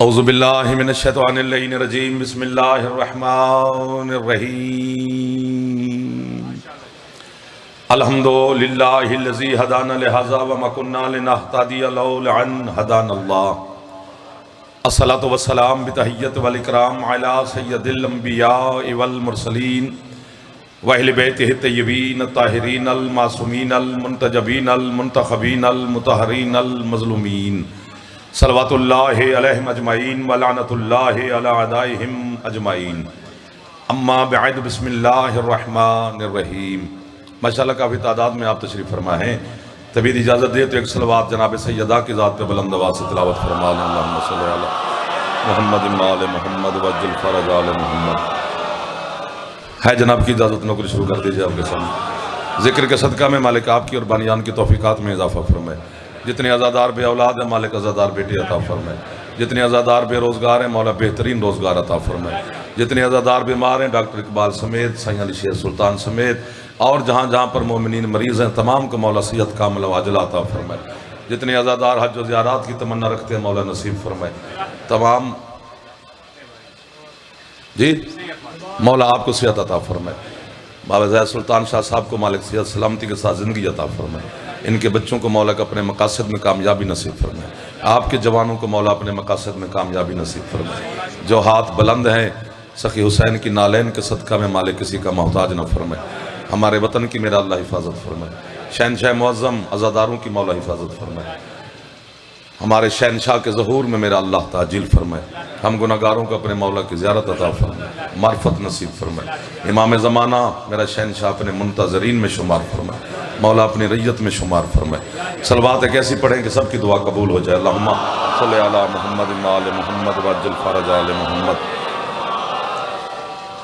औज़ुबिल्लाहि मिनश्शैतानिर्रजीम बिस्मिल्लाहिर्रहमानिर्रहीम अल्हम्दुलिल्लाहिल्लज़ी हदाना लिहाज़ा व मा कुन्ना लिनहतदिया लौला अन हदानल्लाह अस्सलातु वस्सलाम बितहिय्यति वल इकराम अला सय्यदिल अंबिया वल मुरसलीन व अहले बैतिहि तय्यबीन ताहिरीन अल मासूमीन अल मुंतजबीन अल मुंतखबीन अल मुतहरीन अल मज़लूमीन सल्लल्लाहु अलैहिम अजमाइन व लानतुल्लाहि अला अदाइहिम अजमाइन अम्मा बअद बिस्मिल्लाहिर रहमानिर रहीम। माशाअल्लाह काफ़ी तादाद में आप तशरीफ़ फरमा हैं। तभी इजाज़त दे तो एक सलवात जनाब सैयदा की ज़ात पे बुलंद आवाज़ से तिलावत फरमा लें। अल्लाहुम्मा सल्लि अला मुहम्मद व आले मुहम्मद वअज्जिल फ़रज आले मुहम्मद। है जनाब की इजाज़त, नौकरी शुरू कर दीजिए आपके सामने। ज़िक्र के सदका में मालिक आपकी और बानियान की तौफ़ीक़ात में इजाफ़ा फरमाए। जितने आज़ादार बे औलाद हैं मालिक आज़ादार बेटे अता फरमाए। जितने आज़ादार बेरोज़गार हैं मौला बेहतरीन रोज़गार अता फरमाए। जितने आज़ादार बीमार हैं डॉक्टर इकबाल समेत, सैयद अली शेर सुल्तान समेत और जहाँ जहाँ पर मोमिनीन मरीज़ हैं तमाम को मौला सेहत कामिल व आजिला अता फरमाए। जितने आज़ादार हज व ज़ियारत की तमन्ना रखते हैं मौला नसीब फरमाए। तमाम जी मौला आपको सेहत अता फरमाए। बाबा ज़ैद सुल्तान शाह साहब को मालिक सेहत सलामती के साथ ज़िंदगी अता फरमाए। इनके बच्चों को मौला का अपने मकासद में कामयाबी नसीब फरमाए। आपके जवानों को मौला अपने मकासद में कामयाबी नसीब फरमाए। जो हाथ बुलंद हैं सखी हुसैन की नालैन के सदका में मालिक किसी का मोहताज न फरमाए। हमारे वतन की मेरा अल्लाह हिफाजत फरमाए। शहनशाह मुअज़्ज़म अज़ादारों की मौला हिफाजत फरमाए। हमारे शहनशाह के ज़हूर में मेरा अल्लाह ताजिल फरमाए। हम गुनाहगारों को अपने मौला की ज़ियारत अता फरमाए, मार्फत नसीब फरमाए। इमाम ज़माना मेरा शहनशाह अपने मुंतज़रीन में शुमार फरमाए। मौला अपनी रैयत में शुमार फरमाए। सलवात एक ऐसी पढ़ें कि सबकी दुआ कबूल हो जाए। अल्लाहुम्मा सल्लि अला मुहम्मद व आले मुहम्मद वअज्जिल फ़रज आले मुहम्मद।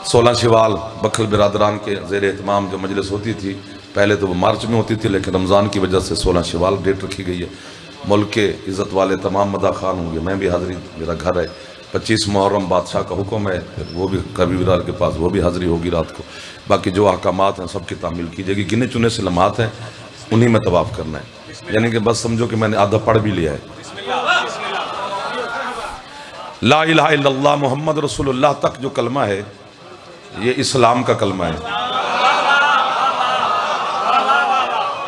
16 शवाल बखल बिरादरान के ज़ेर एहतमाम जो मजलिस होती थी, पहले तो वो मार्च में होती थी लेकिन रमज़ान की वजह से 16 शवाल डेट रखी गई है। मुल्क के इज़्ज़त वाले तमाम मदा खान होंगे, मैं भी हाज़िरी, मेरा घर है। 25 मुहर्रम बादशाह का हुक्म है, फिर वो भी कबीरार के पास वो भी हाज़िरी होगी रात को। बाकी जो अहकामात हैं सबकी तामील की जाएगी। गिने चुने से लम्हात हैं उन्हीं में तवाफ़ करना है, यानी कि बस समझो कि मैंने आधा पढ़ भी लिया है। ला इलाहा इल्लल्लाह मुहम्मद रसूलुल्लाह तक जो कलमा है ये इस्लाम का कलमा है।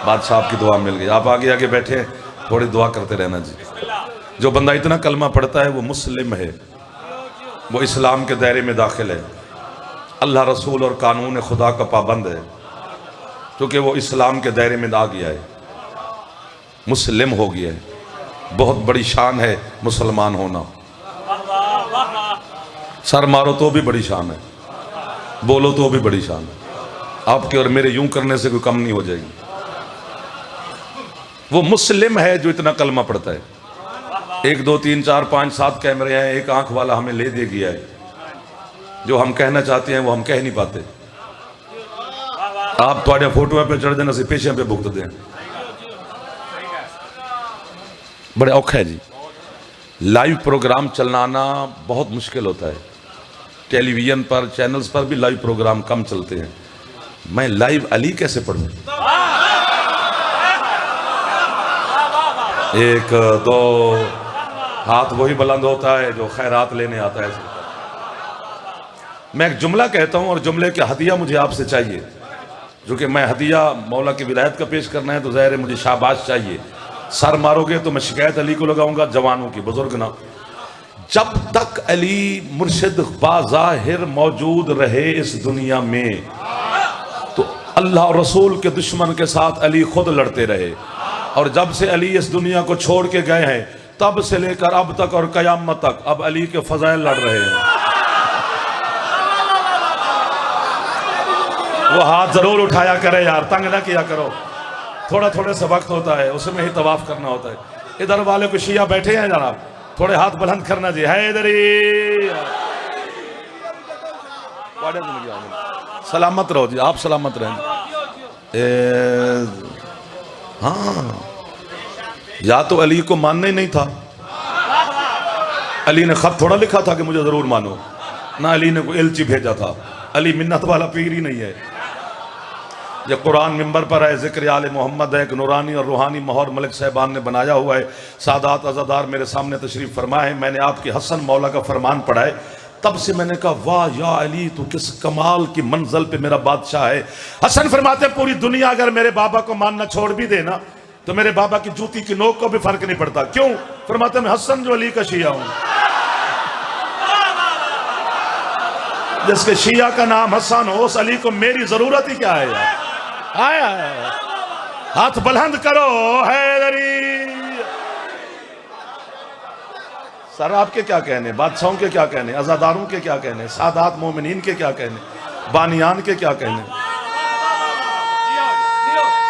बादशाह आपकी दुआ मिल गई, आप आगे आगे बैठे हैं, थोड़ी दुआ करते रहना जी। जो बंदा इतना कलमा पढ़ता है वो मुस्लिम है, वो इस्लाम के दायरे में दाखिल है, अल्लाह रसूल और कानून खुदा का पाबंद है, क्योंकि वो इस्लाम के दायरे में आ गया है, मुस्लिम हो गया है। बहुत बड़ी शान है मुसलमान होना। सर मारो तो भी बड़ी शान है, बोलो तो भी बड़ी शान है। आपके और मेरे यूं करने से कोई कम नहीं हो जाएगी। वो मुस्लिम है जो इतना कलमा पढ़ता है। 1 2 3 4 5 7 कैमरे हैं, एक आंख वाला हमें ले दे गया है। जो हम कहना चाहते हैं वो हम कह नहीं पाते। आप थोड़े फोटो पे चढ़ देना से पेशे पे भुगत दें, बड़े औखा है जी। लाइव प्रोग्राम चलाना बहुत मुश्किल होता है। टेलीविजन पर चैनल्स पर भी लाइव प्रोग्राम कम चलते हैं। मैं लाइव अली कैसे पढ़ूं? 1 2 हाथ वही बुलंद होता है जो खैरात लेने आता है। मैं एक जुमला कहता हूं और जुमले के हदिया मुझे आपसे चाहिए, जो कि मैं हदिया मौला की विलायत का पेश करना है तो ज़ाहिर है मुझे शाबाश चाहिए। सर मारोगे तो मैं शिकायत अली को लगाऊंगा, जवानों की, बुजुर्ग ना। जब तक अली मुर्शिद बाज़ाहिर मौजूद रहे इस दुनिया में तो अल्लाह और रसूल के दुश्मन के साथ अली खुद लड़ते रहे, और जब से अली इस दुनिया को छोड़ के गए हैं तब से लेकर अब तक और कयामत तक अब अली के फजाइल लड़ रहे हैं। वो हाथ जरूर उठाया करे यार, तंग ना किया करो। थोड़ा थोड़े से वक्त होता है, उसमें ही तवाफ करना होता है। इधर वाले को शिया बैठे हैं जनाब, थोड़े हाथ बुलंद करना जी। है इधर ही, सलामत रहो जी, आप सलामत रहें। हाँ, या तो अली को मानना ही नहीं था। अली ने खत थोड़ा लिखा था कि मुझे जरूर मानो, ना अली ने कोई एलची भेजा था। अली मिन्नत वाला पीर ही नहीं है। ये कुरान मिंबर पर है, ज़िक्र आले मोहम्मद है, एक नूरानी और रूहानी माहौल मलिक साहबान ने बनाया हुआ है। सादात अज़ादार मेरे सामने तशरीफ़ फरमाए। मैंने आपकी हसन मौला का फरमान पढ़ा है, तब से मैंने कहा वाह या अली, तू किस कमाल की मंजिल पे मेरा बादशाह है। हसन फरमाते पूरी दुनिया अगर मेरे बाबा को मानना छोड़ भी देना तो मेरे बाबा की जूती की नोक को भी फर्क नहीं पड़ता। क्यों? फरमाते मैं हसन जो अली का शिया हूं। जिसके शिया का नाम हसन हो उस अली को मेरी जरूरत ही क्या है यार। आया हाथ बुलंद करो हैदरी। सर आपके क्या कहने, बादशाहों के क्या कहने, अज़ादारों के क्या कहने, सादात मोमिनीन के क्या कहने, बानियान के क्या कहने।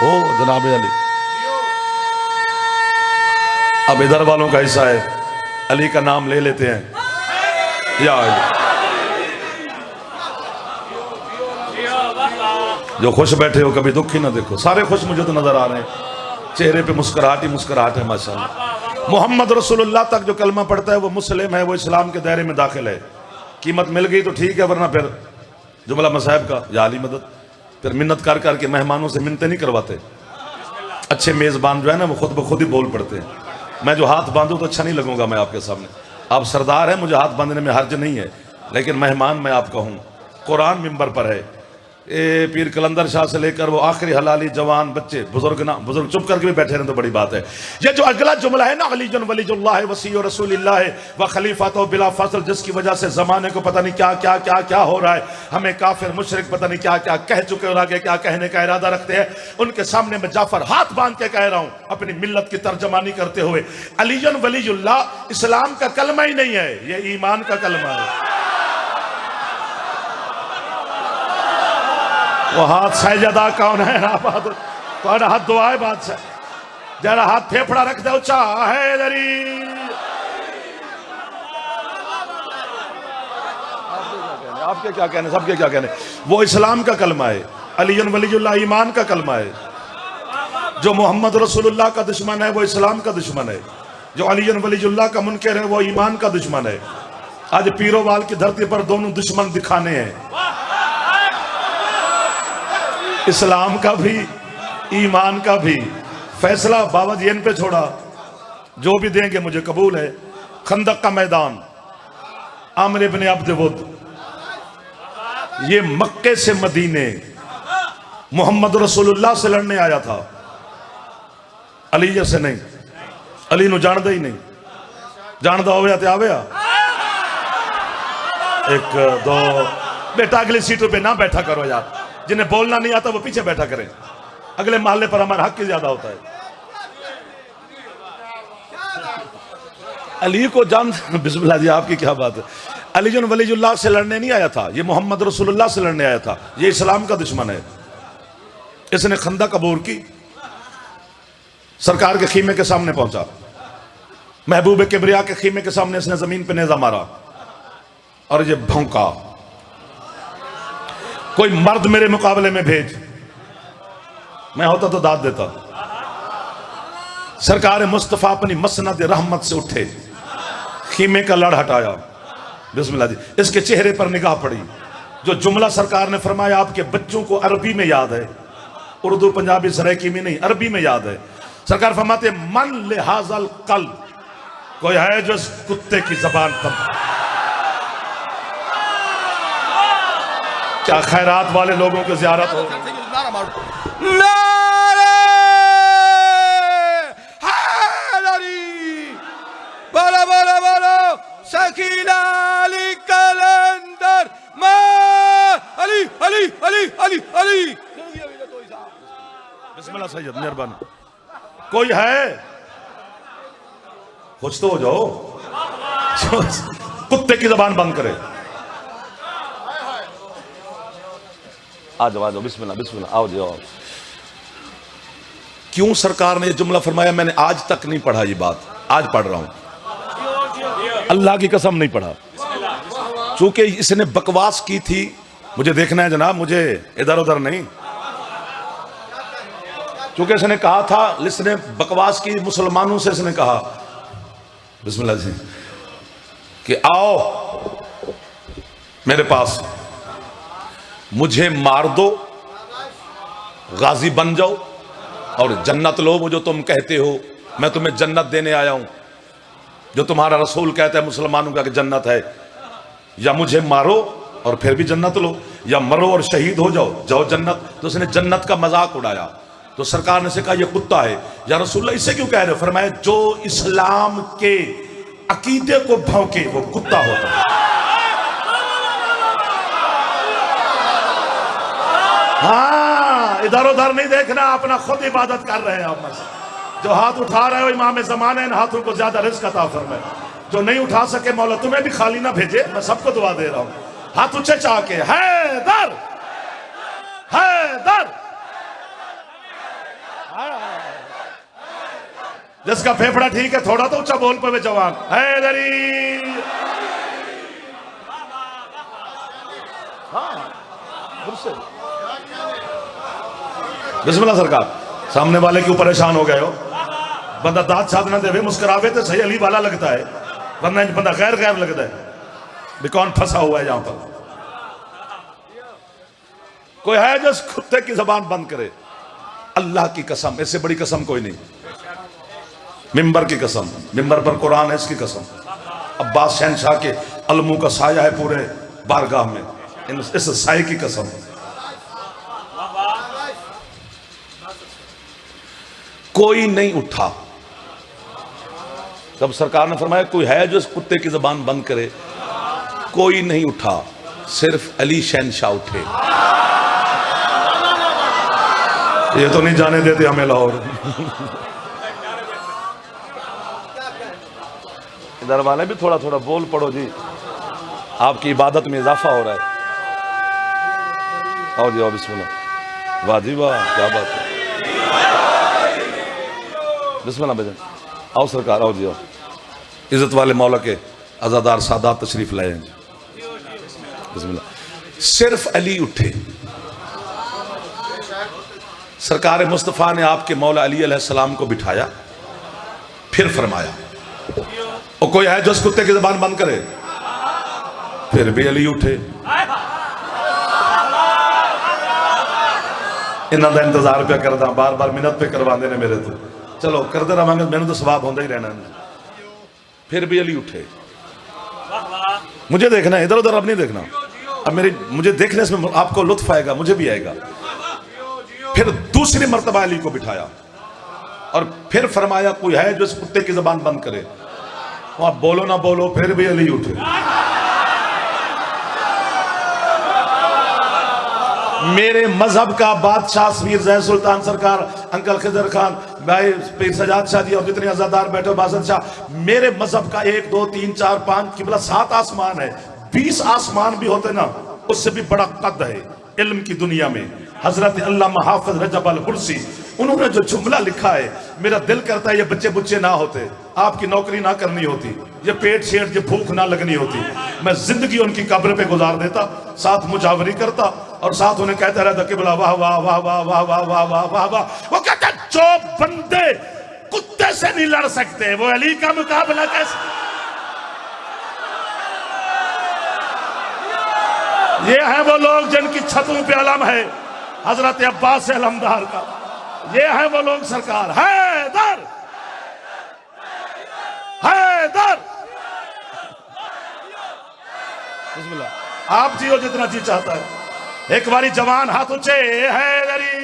ओ जनाब अली, अब इधर वालों का हिस्सा है, अली का नाम ले लेते हैं या अली। जो खुश बैठे हो कभी दुखी ना देखो, सारे खुश मुझे तो नजर आ रहे हैं, चेहरे पे मुस्कुराहट ही मुस्कुराहट है माशाल्लाह। मोहम्मद रसूलुल्लाह तक जो कलमा पढ़ता है वो मुस्लिम है, वो इस्लाम के दायरे में दाखिल है। कीमत मिल गई तो ठीक है, वरना फिर जुमला मसाहब का या अली मदद। फिर मिन्नत कर करके मेहमानों से मिन्नतें नहीं करवाते। अच्छे मेज़बान जो है ना वो खुद ब खुद ही बोल पड़ते हैं। मैं जो हाथ बांधूं तो अच्छा नहीं लगूंगा मैं आपके सामने। आप सरदार हैं, मुझे हाथ बांधने में हर्ज नहीं है, लेकिन मेहमान मैं आपका हूँ। कुरान मिंबर पर है, ए पीर कलंदर शाह से लेकर वो आखिरी हलाली जवान बच्चे बुजुर्ग ना, बुजुर्ग चुप करके भी बैठे रहे तो बड़ी बात है। ये जो अगला जुमला है ना, अलीजुन वलीजुल्लाह वसी रसूलिल्लाह व खलीफातो बिला फजल, जिसकी वजह से जमाने को पता नहीं क्या क्या क्या क्या हो रहा है, हमें काफिर मुशरिक पता नहीं क्या क्या कह चुके और आगे क्या कहने का इरादा रखते हैं, उनके सामने मैं जाफर हाथ बांध के कह रहा हूं अपनी मिल्लत की तर्जमानी करते हुए, अलीजुन वलीजुल्लाह इस्लाम का कलमा ही नहीं है, ये ईमान का कलमा है। वो हाथ सजदा कौन है? कौन हाथ दुआए बादशाह? जरा हाथ फेफड़ा रख दो, चाह हैदरी। आपके क्या कहने, सबके क्या कहने, वो इस्लाम का कलमा है, अलीजुन वलीजुल्लाह ईमान का कलमा है। जो मोहम्मद रसूलुल्लाह का दुश्मन है वो इस्लाम का दुश्मन है, जो अलीजुन वलीजुल्लाह का मुनकर है वो ईमान का दुश्मन है। आज पीरोवाल की धरती पर दोनों दुश्मन दिखाने हैं, इस्लाम का भी ईमान का भी। फैसला बाबा जी इन पे छोड़ा, जो भी देंगे मुझे कबूल है। खंदक का मैदान, आमिर इब्न अब्द वुद, ये मक्के से मदीने मोहम्मद रसूलुल्लाह से लड़ने आया था, अली से नहीं। अली नु जानदा ही नहीं, जानदा होया ते आवेया। एक दो बेटा अगली सीटों पे ना बैठा करो यार, जिन्हें बोलना नहीं आता वो पीछे बैठा करें, अगले मोहल्ले पर हमारा हक ही ज्यादा होता है। अली को जान, बिस्मिल्लाह जी आपकी क्या बात है। अलीजुन वलीजुल्लाह से लड़ने नहीं आया था, ये मोहम्मद रसूलुल्लाह से लड़ने आया था, ये इस्लाम का दुश्मन है। इसने खंदक अबूर की, सरकार के खीमे के सामने पहुंचा, महबूब किबरिया के खीमे के सामने इसने जमीन पे नेजा मारा और ये भौंका, कोई मर्द मेरे मुकाबले में भेज। मैं होता तो दाद देता। सरकार मुस्तफा अपनी मसनद रहमत से उठे, खीमे का लड़ हटाया, बिस्मिल्लाह जी। इसके चेहरे पर निगाह पड़ी, जो जुमला सरकार ने फरमाया आपके बच्चों को अरबी में याद है, उर्दू पंजाबी सराइकी में नहीं, अरबी में याद है। सरकार फरमाते मन लिहाजल कल, कोई है जो कुत्ते की जबान पर। क्या खैरात वाले लोगों की ज़ियारत हो। नारे हैदरी, बोलो बोलो बोलो शकीला अली कलंदर, अली अली अली अली अली। बिस्मिल्लाह सैयद, मेहरबानी। कोई है? कुछ तो हो जाओ, कुत्ते की जबान बंद करे। आ जाओ, बिस्मिल्लाह बिस्मिल्लाह, आओ जाओ। क्यों सरकार ने ये जुमला फरमाया? मैंने आज तक नहीं पढ़ा ये बात, आज पढ़ रहा हूं, अल्लाह की कसम नहीं पढ़ा। चूंकि इसने बकवास की थी, मुझे देखना है जनाब, मुझे इधर उधर नहीं। चूंकि इसने कहा था, इसने बकवास की मुसलमानों से, इसने कहा बिस्मिल्लाह जी कि आओ मेरे पास, मुझे मार दो गाजी बन जाओ और जन्नत लो। वो जो तुम कहते हो मैं तुम्हें जन्नत देने आया हूं, जो तुम्हारा रसूल कहता है मुसलमानों का कि जन्नत है, या मुझे मारो और फिर भी जन्नत लो, या मरो और शहीद हो जाओ, जाओ जन्नत। तो उसने जन्नत का मजाक उड़ाया। तो सरकार ने से कहा यह कुत्ता है। या रसूलुल्लाह इससे क्यों कह रहे हो? फरमाया जो इस्लाम के अकीदे को भौंके वो कुत्ता होता है। हाँ, इधर उधर नहीं देखना, अपना खुद इबादत कर रहे हैं आप। जो हाथ उठा रहे हो इमाम ज़माना, इन हाथों को ज्यादा रिज़्क़ अता फरमाए। जो नहीं उठा सके मौला तुम्हें भी खाली ना भेजे। मैं सबको दुआ दे रहा हूं, हाथ ऊंचे चाह के हैदर हैदर। जिसका फेफड़ा ठीक है थोड़ा तो ऊंचा बोल पे जवान हैदरी। हाँ बिस्मिल्लाह। सरकार सामने वाले के ऊपर परेशान हो गए हो, बंदा दांत साध ना देवे मुस्कुरावे तो सही अली वाला लगता है, वरना बंदा गैर गैर लगता है भी कौन फंसा हुआ है यहां पर। कोई है जो कुत्ते की जबान बंद करे? अल्लाह की कसम, इससे बड़ी कसम कोई नहीं। मिंबर की कसम, मिंबर पर कुरान है, इसकी कसम। अब्बास शहनशाह के अलमू का साया है पूरे बारगाह में, इस साये की कसम। कोई नहीं उठा। तब सरकार ने फरमाया कोई है जो इस कुत्ते की जबान बंद करे? कोई नहीं उठा, सिर्फ अली शहनशाह उठे। ये तो नहीं जाने देते हमें लाहौर। इधर वाले भी थोड़ा थोड़ा बोल पड़ो जी, आपकी इबादत में इजाफा हो रहा है। आओ जी आओ, बिस्मिल्लाह। वाह जी वाह, क्या बात है। बिस्मिल्लाह बेजन, आओ सरकार, आओ जी आओ। इज्जत वाले मौला के अज़ादार सादात तशरीफ लाए हैं जी। बिस्मिल्लाह। सिर्फ अली उठे। सरकार मुस्तफ़ा ने आपके मौला अली अलैहिस्सलाम को बिठाया, फिर फरमाया और कोई है जो इस कुत्ते की ज़बान बंद करे? फिर भी अली उठे। इन्हों का इंतजार पे करदा, बार बार मिन्नत पे करवाते ने मेरे तो, चलो करते रहांगे, मैंने तो सवाब होता ही रहना। फिर भी अली उठे। मुझे देखना है, इधर उधर अब नहीं देखना। अब मुझे देखने से आपको लुत्फ आएगा, मुझे भी आएगा। फिर दूसरी मर्तबा अली को बिठाया और फिर फरमाया कोई है जो इस कुत्ते की जबान बंद करे? आप बोलो ना बोलो, फिर भी अली उठे। मेरे मजहब का बादशाह समीर जय सुल्तान सरकार, अंकल खिजर खान भाई, पीर सजाद शाह जी और जितने अज़ादार बैठे बाज़द शाह, मेरे मजहब का 1 2 3 4 5 किबला 7 आसमान है। 20 आसमान भी होते ना उससे भी बड़ा कद है इल्म की दुनिया में। हजरत अल्लामा हाफिज रजब अल हुर्सी, उन्होंने जो जुमला लिखा है, मेरा दिल करता है ये बच्चे बुच्चे ना होते, आपकी नौकरी ना करनी होती, ये पेट शेट ये भूख ना लगनी होती, मैं जिंदगी उनकी कब्र पे गुजार देता, साथ मुजावरी करता और साथ उन्हें कहता रहता कि बोला वाह वाह वाह वाह वाह वाह वाह वाह वाह वाह। वो कहते जो बंदे कुत्ते से नहीं लड़ सकते वो अली का मुकाबला कैसे? ये है वो लोग जिनकी छतों पे अलम है हजरत अब्बास से अलमदार का। ये है वो लोग सरकार हैदर हैदर। बिस्मिल्लाह। आप जियो जितना जी चाहता है। एक बारी जवान हाथ ऊंचे हैदरी।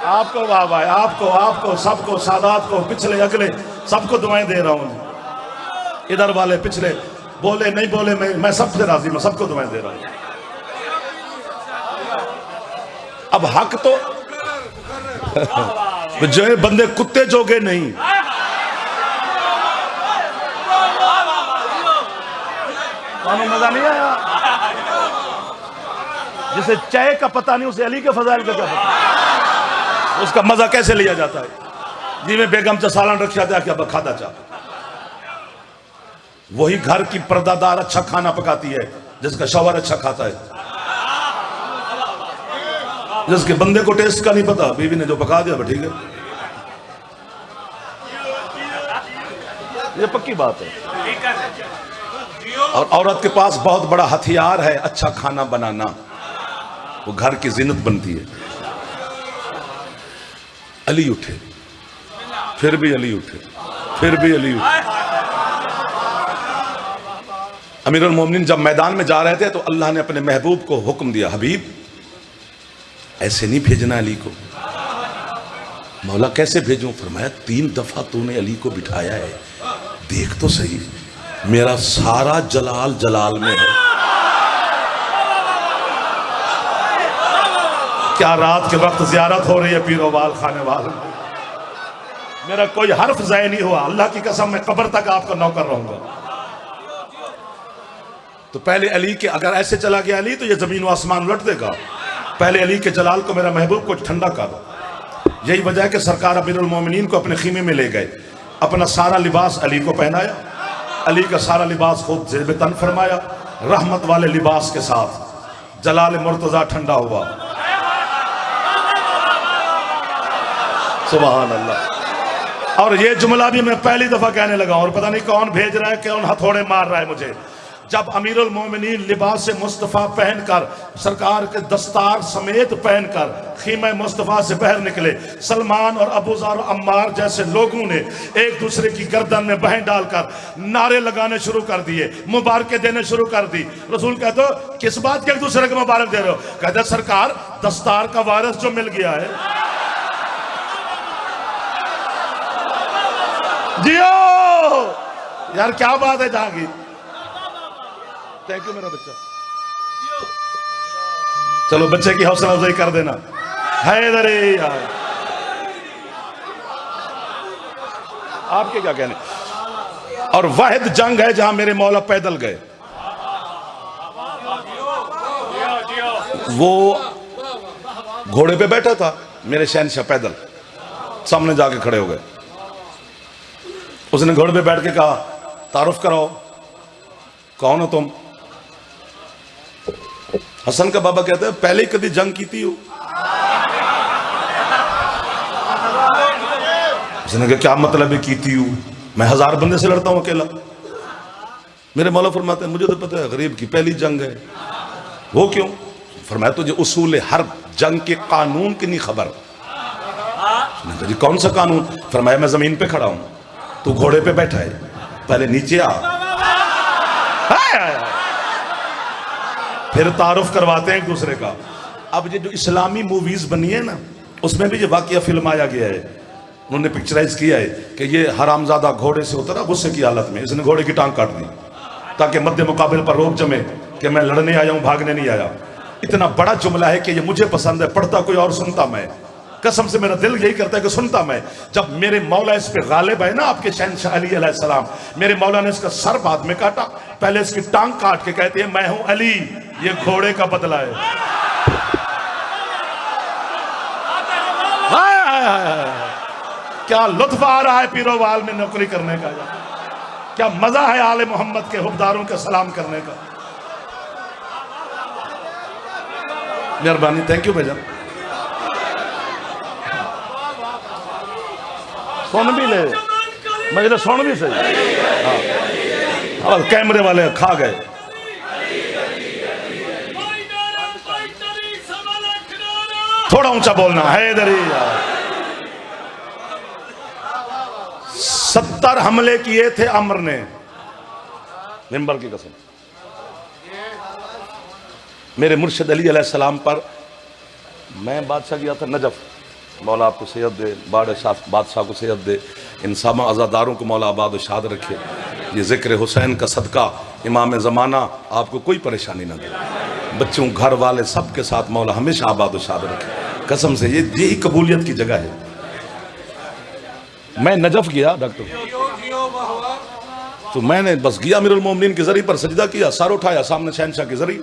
आपको वाह भाई, आपको आपको सबको सादात को पिछले अगले सबको दुआएं दे रहा हूं। इधर वाले पिछले बोले नहीं बोले, मैं सबसे राजी, मैं सबको दुआएं दे रहा हूं। अब हक तो जो है बंदे कुत्ते जोगे नहीं। मजा नहीं आया? जिसे चाय का पता नहीं उसे अली के फजाइल का क्या पता? उसका मजा कैसे लिया जाता है? जी में बेगम चा सालन रखा था क्या खाता चा। वही घर की पर्दादार अच्छा खाना पकाती है जिसका शौहर अच्छा खाता है, जिसके बंदे को टेस्ट का नहीं पता, बीवी ने जो पका दिया ठीक है। ये पक्की बात है। और औरत के पास बहुत बड़ा हथियार है, अच्छा खाना बनाना, वो घर की जिन्नत बनती है। अली उठे, फिर भी अली उठे, फिर भी अली उठे। अमीरुल मोमिनीन जब मैदान में जा रहे थे तो अल्लाह ने अपने महबूब को हुक्म दिया, हबीब ऐसे नहीं भेजना अली को। मौला कैसे भेजूं? फरमाया 3 दफा तूने अली को बिठाया है, देख तो सही, मेरा सारा जलाल जलाल में है। क्या रात के वक्त ज़ियारत हो रही है पीरो वाल खाने वाल में, मेरा कोई हर्फ ज़ाय नहीं हुआ। अल्लाह की कसम मैं कब्र तक आपका नौकर रहूंगा। तो पहले अली के, अगर ऐसे चला गया अली तो ये जमीन व आसमान उलट देगा। पहले अली के जलाल को, मेरा महबूब को ठंडा कर। यही वजह है कि सरकार अमीरुल मोमिनीन को अपने खीमे में ले गए, अपना सारा लिबास अली को पहनाया, अली का सारा लिबास खुद जेब तन फरमाया, रहमत वाले लिबास के साथ जलाल मुर्तजा ठंडा हुआ। सुभान अल्लाह। और ये जुमला भी मैं पहली दफा कहने लगा, और पता नहीं कौन भेज रहा है, कौन हथौड़े मार रहा है मुझे। जब अमीरुल मोमिनीन लिबास मुस्तफ़ा पहनकर, सरकार के दस्तार समेत पहनकर खीमा मुस्तफ़ा से बाहर निकले, सलमान और अबू ज़र और अम्मार जैसे लोगों ने एक दूसरे की गर्दन में बहन डालकर नारे लगाने शुरू कर दिए, मुबारकें देने शुरू कर दी। रसूल कहते हो किस बात के एक दूसरे को मुबारक दे रहे हो? कहते सरकार दस्तार का वारिस जो मिल गया है। जियो यार, क्या बात है जहांगीर। थैंक यू मेरा बच्चा। चलो बच्चे की हौसला अफजाई कर देना। हैदर यार, आपके क्या कहने। और वाहिद जंग है जहां मेरे मौला पैदल गए। वो घोड़े पे बैठा था, मेरे शहनशाह पैदल सामने जाके खड़े हो गए। उसने घोड़े पे बैठ के कहा, तारुफ कराओ, कौन हो तुम? हसन का बाबा कहते हैं पहले ही कभी जंग की थी। उसने कहा क्या मतलब है कीती हूं, मैं 1000 बंदे से लड़ता हूं अकेला। मेरे मौला फरमाते हैं मुझे तो पता है गरीब की पहली जंग है। वो क्यों? फरमाया तुझे उसूल हर जंग के कानून की नहीं खबर। उसने कहा जी कौन सा कानून? फरमाया मैं जमीन पे खड़ा हूं, तू घोड़े पे बैठा है, पहले नीचे आ, फिर तारुफ करवाते हैं एक दूसरे का। अब ये जो इस्लामी मूवीज बनी है ना, उसमें भी ये वाकया फिल्माया गया है, उन्होंने पिक्चराइज किया है कि ये हरामजादा घोड़े से उतरा गुस्से की हालत में, इसने घोड़े की टांग काट दी ताकि मध्य मुकाबले पर रोक जमे कि मैं लड़ने आया हूं, भागने नहीं आया। इतना बड़ा जुमला है कि ये मुझे पसंद है, पढ़ता कोई और सुनता मैं। कसम से मेरा दिल यही करता है कि सुनता मैं। जब मेरे मौला इस पे गालिब है ना, आपके शहनशाह अली अलैहिस्सलाम, मेरे मौला ने इसका सर बाद में काटा, पहले इसकी टांग काट के कहते हैं मैं हूं अली, ये घोड़े का बदला है। हाय हाय हाय, क्या लुत्फ आ रहा है पीरोवाल में नौकरी करने का, क्या मजा है आले मोहम्मद के हुब्बारों के सलाम करने का। मेहरबानी, थैंक यू भाईजान। सुन भी ले, मैं सुन भी सही। हाँ, कैमरे वाले खा गए। थोड़ा ऊंचा बोलना है इधर ही। 70 हमले किए थे अमर ने, मिंबर की कसम। मेरे मुर्शिद अली अलैहिस्सलाम पर मैं बादशाह गया था नजफ, मौला आपको सेहत दे, बादशाह को सेहत दे, इन सामा आज़ादारों को मौला आबाद व शाद रखे। ये ज़िक्र हुसैन का सदका इमाम ज़माना आपको कोई परेशानी ना दे, बच्चों घर वाले सब के साथ मौला हमेशा आबाद व शाद रखे। कसम से ये यही कबूलियत की जगह है। मैं नजफ गया डॉक्टर, तो मैंने बस गया अमीरुल मोमिनीन के ज़रिए पर सजदा किया, सर उठाया सामने शहनशाह के ज़रिए।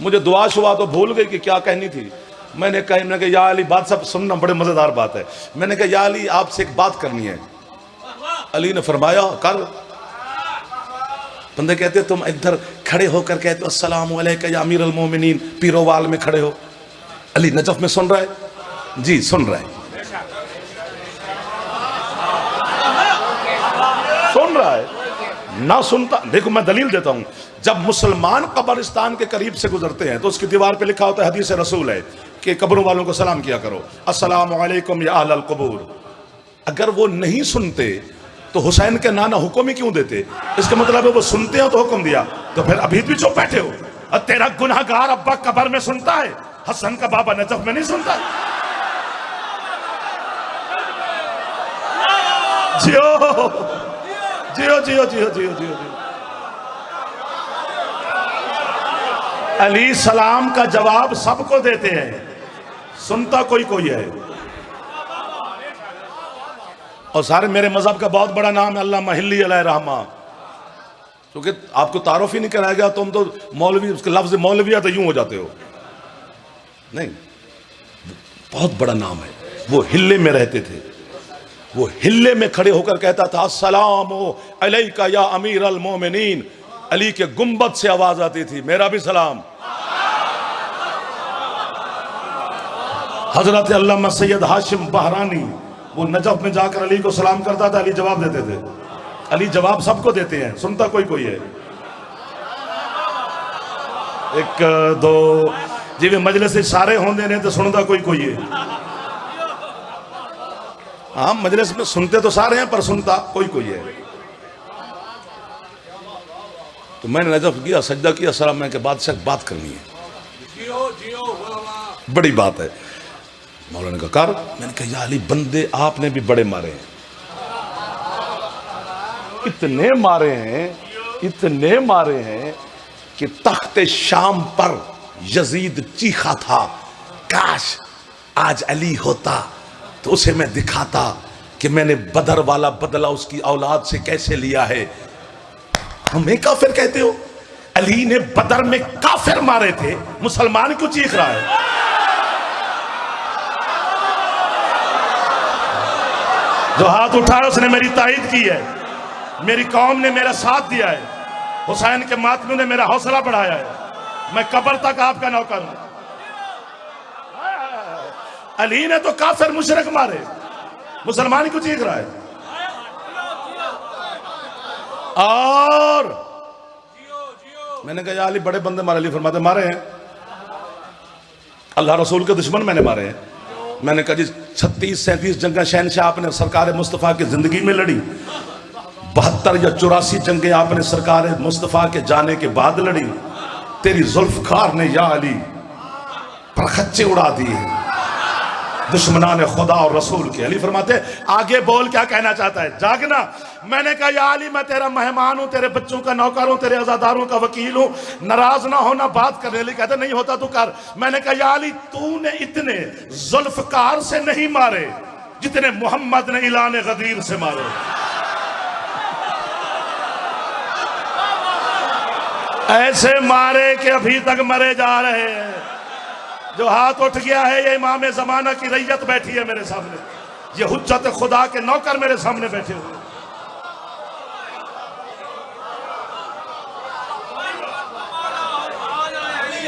मुझे दुआ शुआ तो भूल गई कि क्या कहनी थी। मैंने कहा या अली, बात सब सुनना, बड़े मज़ेदार बात है। मैंने कहा या अली आपसे एक बात करनी है। अली ने फरमाया कर। बंदे कहते तुम इधर खड़े होकर कहते हो अस्सलाम अलैका या अमीरुल मोमिनीन, पीरोवाल में खड़े हो। अली नजफ में सुन रहा है? जी सुन रहा है, सुन रहा है। ना सुनता। देखो मैं दलील देता हूं, जब मुसलमान कब्रिस्तान के करीब से गुजरते हैं तो उसकी दीवार पे लिखा होता है, हदीस रसूल है कि कब्रों वालों को सलाम किया करो, अस्सलामु अलैकुम या अहलल क़ुबूर। अगर वो नहीं सुनते तो हुसैन के नाना हुक्म ही क्यों देते? इसका मतलब है वो सुनते हो तो हुक्म दिया, तो फिर अभी भी चुप बैठे हो। और तेरा गुनहगार अब्बा कब्र में सुनता है, हसन का बाबा नजफ में नहीं सुनता। जियो जियो जियो जियो जियो जियो जियो। अली सलाम का जवाब सबको देते हैं, सुनता कोई कोई है। और सारे मेरे मजहब का बहुत बड़ा नाम है अल्लामा हिल्ली अलैहि रहमा, क्योंकि आपको तारुफ ही नहीं कराया गया, तुम तो मौलवी, उसके लफ्ज मौलविया तो यूं हो जाते हो। नहीं, बहुत बड़ा नाम है। वो हिल्ले में रहते थे, वो हिल्ले में खड़े होकर कहता था अस्सलामु अलैका या अमीर अल मोमिनीन। अली के गुंबद से आवाज आती थी, मेरा भी सलाम। हजरत अल्लामा सैयद हाशिम बहरानी वो नजफ में जाकर अली को सलाम करता था, अली जवाब देते थे। अली जवाब सबको देते हैं, सुनता कोई कोई है। एक दो जिवे मजलिस से सारे होंदे ने तो सुनता कोई कोई है। हाँ, मजलिस में सुनते तो सारे हैं पर सुनता कोई कोई है। तो मैंने नजफ किया, सजदा किया, सलाम के बादशाह बात करनी है, बड़ी बात है। मौलाना ने कहा कर। मैंने कहा या अली, बंदे आपने भी बड़े मारे हैं, इतने मारे हैं, इतने मारे हैं कि तख्ते शाम पर यजीद चीखा था, काश आज अली होता तो उसे मैं दिखाता कि मैंने बदर वाला बदला उसकी औलाद से कैसे लिया है। हमें काफिर कहते हो? अली ने बदर में काफिर मारे थे, मुसलमान क्यों चीख रहा है? जो हाथ उठाया उसने मेरी तायीद की है, मेरी कौम ने मेरा साथ दिया है, हुसैन के मातमी ने मेरा हौसला बढ़ाया है, मैं कब्र तक आपका नौकर हूं। अली ने तो काफिर मुशरिक मारे, मुसलमान क्यों चीख रहा है? और मैंने कहा या अली, बड़े बंदे मारे। अली फरमाते मारे हैं, अल्लाह रसूल के दुश्मन मैंने मारे हैं। मैंने कहा जी 36-37 जंगें शहनशाह आपने सरकार मुस्तफ़ा की जिंदगी में लड़ी, 72 या 84 जंगें आपने सरकार मुस्तफ़ा के जाने के बाद लड़ी। तेरी जुल्फकार ने या अली परखच्चे उड़ा दिए दुश्मनान खुदा और रसूल के। अली फरमाते आगे बोल, क्या कहना चाहता है, जागना। मैंने कहा या अली, मैं तेरा मेहमान हूं, तेरे बच्चों का नौकर हूं, तेरे अज़ादारों का वकील हूं, नाराज ना होना बात करने। लिए कहते नहीं होता तो कर। मैंने कहा या अली, तूने इतने जुल्फकार से नहीं मारे जितने मोहम्मद ने इलान गदीर से मारे। ऐसे मारे कि अभी तक मरे जा रहे हैं। जो हाथ उठ गया है, ये इमाम जमाना की रैयत बैठी है मेरे सामने, ये हुज्जत खुदा के नौकर मेरे सामने बैठे हुए।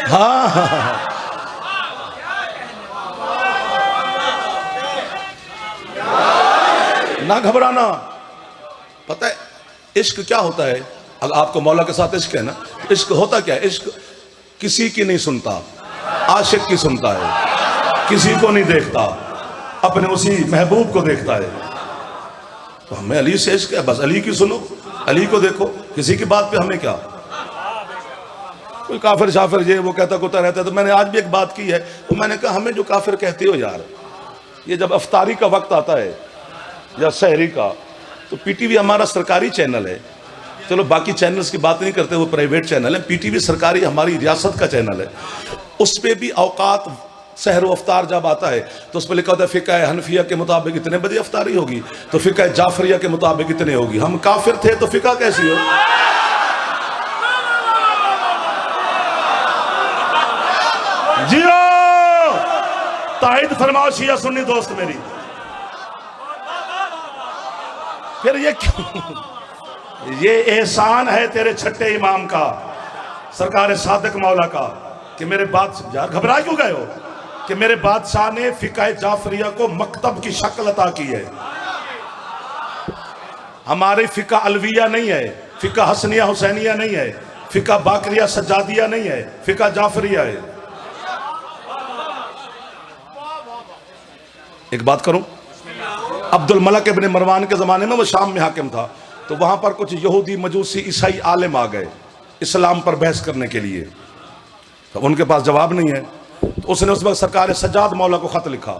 हाँ, ना घबराना। पता है इश्क क्या होता है? अगर आपको मौला के साथ इश्क है ना, इश्क होता क्या है? इश्क किसी की नहीं सुनता, आशिक की सुनता है, किसी को नहीं देखता, अपने उसी महबूब को देखता है। तो हमें अली से इश्क है, बस अली की सुनो, अली को देखो, किसी की बात पे हमें क्या। कोई काफिर शाफिर ये वो कहता कुता रहता है। तो मैंने आज भी एक बात की है, तो मैंने कहा हमें जो काफिर कहते हो यार, ये जब अफ्तारी का वक्त आता है या सहरी का, तो पीटीवी हमारा सरकारी चैनल है, चलो बाकी चैनल्स की बात नहीं करते, वो प्राइवेट चैनल है। पीटीवी सरकारी हमारी रियासत का चैनल है, उस पर भी औकात सहर अफ्तार जब आता है तो उस पर लिखा होता है फ़िक़्ह हनफिया के मुताबिक इतने बजे अफ्तारी होगी, तो फ़िक़्ह जाफरिया के मुताबिक इतने होगी। हम काफिर थे तो फ़िक़्ह कैसी हो? जियो ताइद फरमाओ शिया सुन्नी दोस्त मेरी। फिर ये क्यों? ये एहसान है तेरे छठे इमाम का, सरकार सादिक मौला का, कि मेरे बादशाह, यार घबरा क्यों गए हो, कि मेरे बादशाह ने फ़िक़्ह जाफरिया को मकतब की शक्ल अता की है। हमारी फ़िक़्ह अलविया नहीं है, फिका हसनिया हुसैनिया नहीं है, फिका बाकरिया सज्जादिया नहीं है, फिका जाफरिया है। एक बात करूं, अब्दुल मलक इब्न मरवान के ज़माने में वो शाम में हाकिम था, तो वहाँ पर कुछ यहूदी मजूसी ईसाई आलिम आ गए इस्लाम पर बहस करने के लिए। तो उनके पास जवाब नहीं है, तो उसने उस वक्त सरकार सज्जाद मौला को ख़त लिखा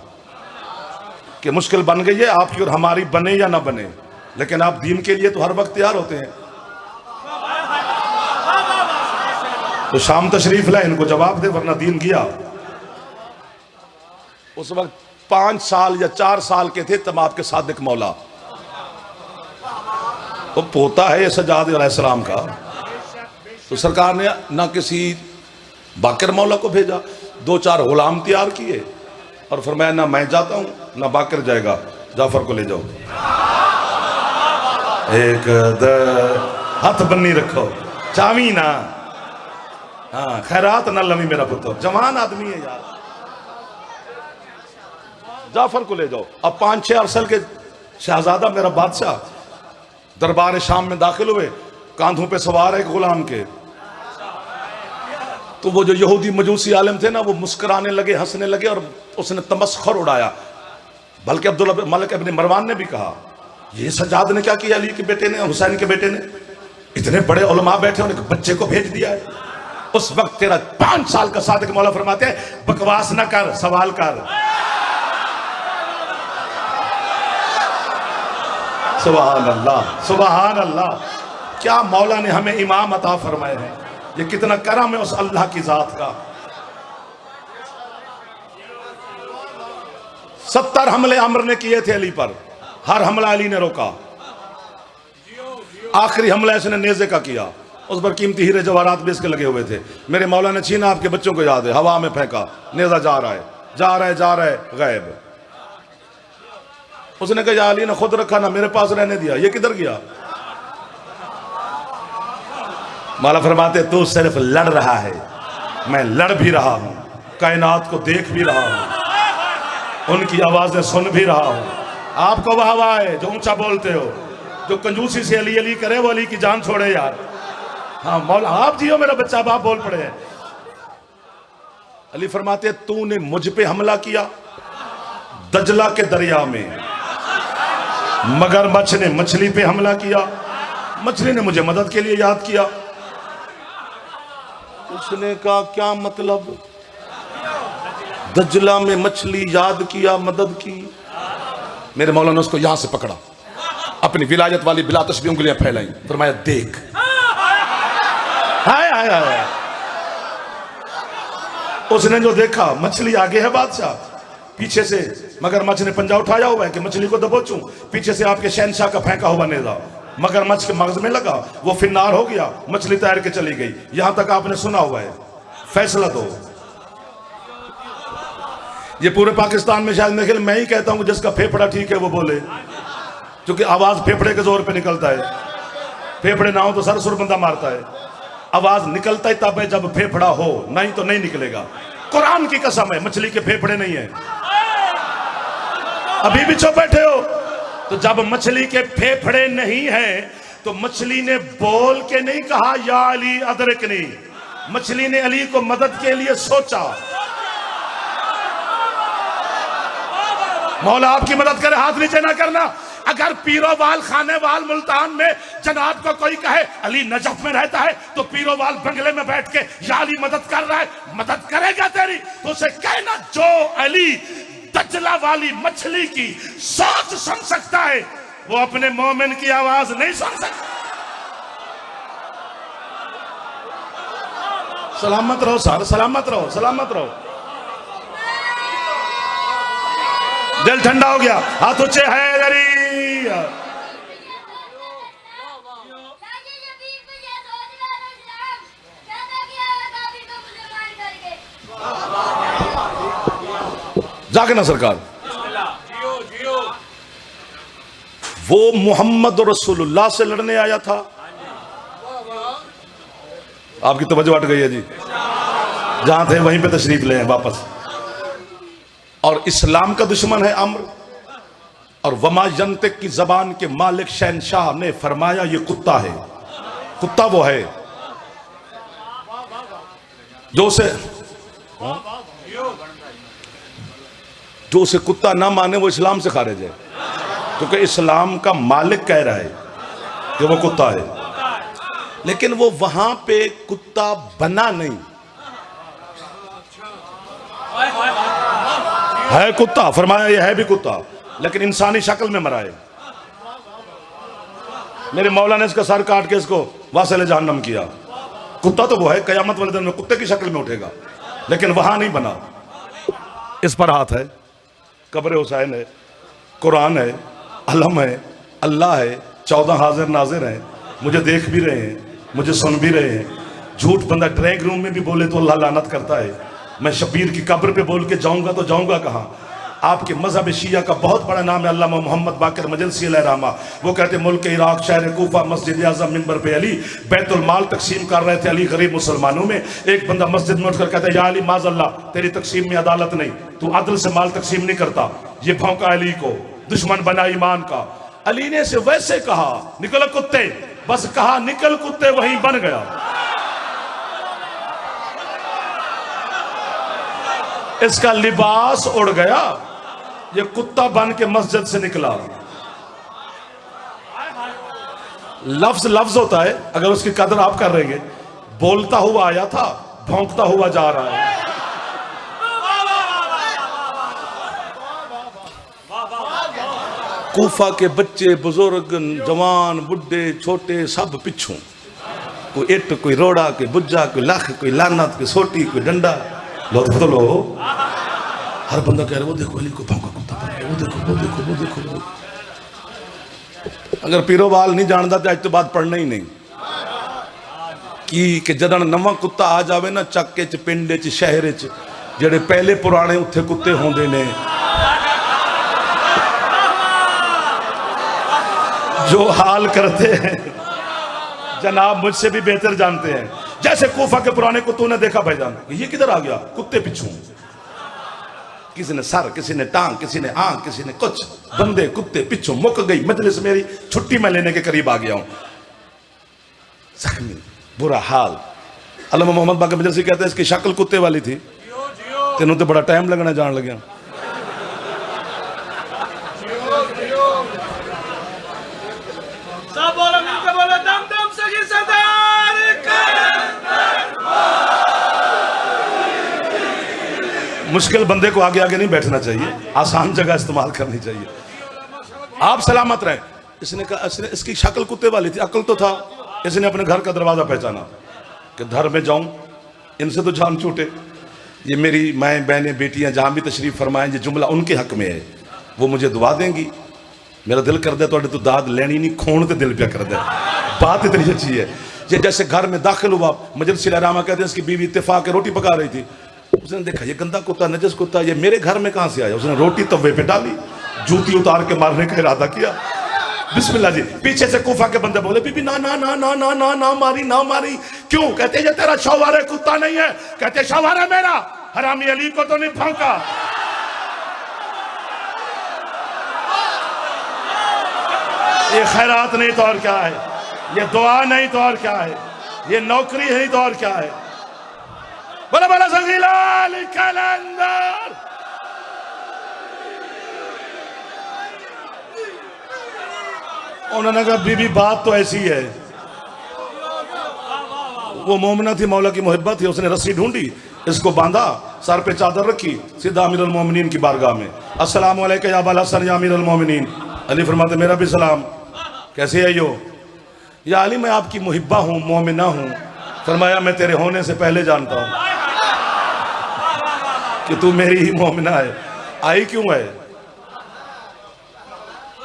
कि मुश्किल बन गई है आपकी और हमारी, बने या ना बने, लेकिन आप दीन के लिए तो हर वक्त तैयार होते हैं। तो शाम तशरीफ लाए, इनको जवाब दे वरना दीन गया। उस वक्त 5 साल या 4 साल के थे तब आपके सादिक मौला, वो पोता है सज्जाद अलैहिस्सलाम का। तो सरकार ने ना किसी बाकर मौला को भेजा, 2-4 गुलाम तैयार किए और फरमाया ना मैं जाता हूं ना बाकर जाएगा, जाफर को ले जाओ। एक हाथ बन्नी रखो, चावी ना, हाँ खैरात ना लमी मेरा पुत्र, जवान आदमी है यार, जाफर को ले जाओ। अब 5-6 अरसल के शहजादा मेरा बादशाह दरबार शाम में दाखिल हुए, कांधों पे सवार है गुलाम के। तो वो जो यहूदी मजूसी आलिम थे ना, वो मुस्कुराने लगे, हंसने लगे और उसने तमस्खुर उड़ाया। बल्कि अब्दुल मलिक इब्न मरवान ने भी कहा, ये सज्जाद ने क्या किया, अली के बेटे ने, हुसैन के बेटे ने, इतने बड़े उलमा बैठे, उन्हें बच्चे को भेज दिया है। उस वक्त तेरा 5 साल का सादिक मौला फरमाते हैं, बकवास ना कर, सवाल कर। सुभान अल्लाह, सुभान अल्लाह, क्या मौला ने हमें इमाम अता फरमाए हैं, ये कितना करम है उस अल्लाह की जात का। 70 हमले अमर ने किए थे अली पर, हर हमला अली ने रोका। आखिरी हमला इसने नेज़े का किया, उस पर कीमती हीरे जवाहरात बेच के लगे हुए थे। मेरे मौला ने छीना, आपके बच्चों को याद है, हवा में फेंका, नेज़ा जा रहा है, जा रहा है, जा रहा है, गायब। उसने कहा, या अली ने खुद रखा ना मेरे पास रहने दिया, ये किधर गया? मौला फरमाते, तू सिर्फ लड़ रहा है, मैं लड़ भी रहा हूं, कायनात को देख भी रहा हूं, उनकी आवाजें सुन भी रहा हूं। आपको वाह वाह है जो ऊंचा बोलते हो, जो कंजूसी से अली अली करे वो अली की जान छोड़े यार। हाँ मौला आप जियो, मेरा बच्चा, आप बोल पड़े। अली फरमाते, तूने मुझ पे हमला किया दजला के दरिया में, मगरमच्छ ने मछली पे हमला किया, मछली ने मुझे मदद के लिए याद किया। उसने कहा, क्या मतलब? दजला में मछली याद किया, मदद की। मेरे मौला ने उसको यहां से पकड़ा, अपनी विलायत वाली बिला तस्बीह उंगलियां फैलाई, फरमाया देख। हाय हाय हाय। उसने जो देखा, मछली आगे है बादशाह, पीछे से मगरमच्छ ने पंजा उठाया हुआ है कि मछली को दबोचूं, पीछे से आपके शहनशाह का फेंका हुआ नेज़ा मगरमच्छ के मगज में लगा, वो फिन्नार हो गया, मछली तैर के चली गई। यहां तक आपने सुना हुआ है, फैसला दो। ये पूरे पाकिस्तान में शायद मेरे मैं ही कहता हूं जिसका फेफड़ा ठीक है वो बोले, क्योंकि आवाज फेफड़े के जोर पे निकलता है, फेफड़े ना हो तो सर सुर बंदा मारता है। आवाज निकलता ही तब है जब फेफड़ा हो, नहीं तो नहीं निकलेगा। कुरान की कसम है, मछली के फेफड़े नहीं है। अभी भी चुप बैठे हो? तो जब मछली के फेफड़े नहीं है तो मछली ने बोल के नहीं कहा या अली अदरकनी, मछली ने अली को मदद के लिए सोचा, मौला आपकी मदद करे, हाथ नीचे ना करना। अगर पीरोवाल खानेवाल मुल्तान में जनाब को कोई कहे अली नजफ में रहता है, तो पीरोवाल बंगले में बैठ के या अली मदद कर रहा है, मदद करेगा तेरी, तो उसे कहना जो अली दजला वाली मछली की सोच सुन सकता है वो अपने मोमिन की आवाज नहीं सुन सकता। सलामत रहो सारे, सलामत रहो, सलामत रहो। दिल ठंडा हो गया, हाथ ऊंचे हैदरी। जाके ना सरकार, वो मोहम्मद रसूलुल्लाह से लड़ने आया था। आपकी तवज्जो हट गई है जी, जहां थे वहीं पे तशरीफ ले वापस। और इस्लाम का दुश्मन है अम्र, और वमा यंतिक की जबान के मालिक शहनशाह ने फरमाया ये कुत्ता है। कुत्ता वो है जो उसे कुत्ता ना माने वो इस्लाम से खारिज है, क्योंकि इस्लाम का मालिक कह रहा है कि वो कुत्ता है, लेकिन वो वहां पे कुत्ता बना नहीं है। कुत्ता फरमाया ये है भी कुत्ता, लेकिन इंसानी शक्ल में मरा है। मेरे मौला ने इसका सर काट के इसको वासिल जहन्नम किया। कुत्ता तो वो है, कयामत वाले दिन में कुत्ते की शक्ल में उठेगा, लेकिन वहां नहीं बना। इस पर हाथ है, कब्र हुसैन है, कुरान है, अलम है, अल्लाह है, 14 हाजिर नाजिर हैं, मुझे देख भी रहे हैं, मुझे सुन भी रहे हैं। झूठ बंदा ड्राइंग रूम में भी बोले तो अल्लाह लानत करता है। मैं शबीर की कब्र पे बोल के जाऊंगा तो जाऊंगा कहाँ? आपके मजहब शिया का बहुत बड़ा नाम है अल्लामा मोहम्मद बाकर मजलसी अलैहिर्रहमा। वो कहते मुल्क इराक शहर कूफा मस्जिद आज़म मिंबर पे अली बैतुल माल तकसीम कर रहे थे अली गरीब मुसलमानों में। एक बंदा मस्जिद में उठकर कहता है या अली माज़अल्लाह तेरी तकसीम में अदालत नहीं, तू अदल से माल तकसीम नहीं करता। ये भौंका अली को, दुश्मन बना ईमान का। अली ने से वैसे कहा निकल कुत्ते, बस कहा निकल कुत्ते वहीं बन गया। इसका लिबास उड़ गया, ये कुत्ता बन के मस्जिद से निकला। लफ्ज लफ्ज होता है, अगर उसकी कदर आप कर रहे हैं। बोलता हुआ आया था, भौंकता हुआ जा रहा है। कूफा के बच्चे बुजुर्ग जवान बुढ़े छोटे सब पिछू, कोई इट कोई रोड़ा कोई बुज्जा कोई लाख कोई लानत कोई सोटी कोई डंडा। लो तो लो, हर बंदा कह रहा है वो देखो अली को भौंका कुत्ता बन गया, वो देखो वो देखो वो देखो वो। अगर पीरोवाल नहीं जानता तो आज तो बात पढ़ना ही नहीं कि जदन नवा कुत्ता आ जावे ना चक्के च पिंडे च शहर च जेड़े पहले पुराने उत्थे कुत्ते होंदे ने जो हाल करते हैं जनाब मुझसे भी बेहतर जानते हैं। जैसे कूफा के पुराने कुत्तों ने देखा भाईजान ये किधर आ गया, कुत्ते पिछू, किसी ने सर किसी ने टांग किसी ने आंख किसी ने कुछ, बंदे कुत्ते पिछू। मुक गई मजलिस मेरी, छुट्टी मैं लेने के करीब आ गया हूं। जख्मी बुरा हाल। अल्लामा मोहम्मद बाकर मजलिसी कहते हैं इसकी शक्ल कुत्ते वाली थी, तेनों तो बड़ा टाइम लगना जान लगे। मुश्किल बंदे को आगे आगे नहीं बैठना चाहिए, आसान जगह इस्तेमाल करनी चाहिए। आप सलामत रहें। इसने कहा इसकी शक्ल कुत्ते वाली थी, अकल तो था। इसने अपने घर का दरवाजा पहचाना कि घर में जाऊं इनसे तो जान छूटे। ये मेरी माएँ बहनें बेटियां जहां भी तशरीफ फरमाएं, ये जुमला उनके हक में है, वो मुझे दुआ देंगी। मेरा दिल कर दे तो दाद लेनी नहीं, खोण तो दिल पे कर दे। बात इतनी अच्छी है। ये जैसे घर में दाखिल हुआ, मजलिस अलैहिर्रहमा कहते हैं इसकी बीवी इत्तेफाक के रोटी पका रही थी। उसने देखा ये गंदा कुत्ता नजस कुत्ता ये मेरे घर में कहां से आया। उसने रोटी तवे पे डाली, जूती उतार के मारने का इरादा किया। बिस्मिल्लाह जी। पीछे से कूफा के बंदे बोले बीबी ना ना ना ना ना ना ना मारी ना मारी। क्यों? कहते ये तेरा शौहर है, कुत्ता नहीं है। कहते शौहर है मेरा, हरामी अली को तो नहीं भौंका। ये खैरात नहीं तो और क्या है, ये दुआ नहीं तो और क्या है, ये नौकरी नहीं तो और क्या है। बोला बोला सगीलाल कलंदर। उन्होंने कहा बीबी बात तो ऐसी है। वो मोमिना थी, मौला की मोहब्बत थी। उसने रस्सी ढूंढी, इसको बांधा, सर पे चादर रखी, सीधा अमीरुल मोमिनीन की बारगाह में। अस्सलामु अलैका या अबल हसन या अमीरुल मोमिनीन। अली फरमाते मेरा भी सलाम, कैसे है यो? या अली मैं आपकी मुहिब्बा हूँ, मोमिना हूँ। फरमाया मैं तेरे होने से पहले जानता हूँ कि तू मेरी ही मोमिना है। आई क्यों है?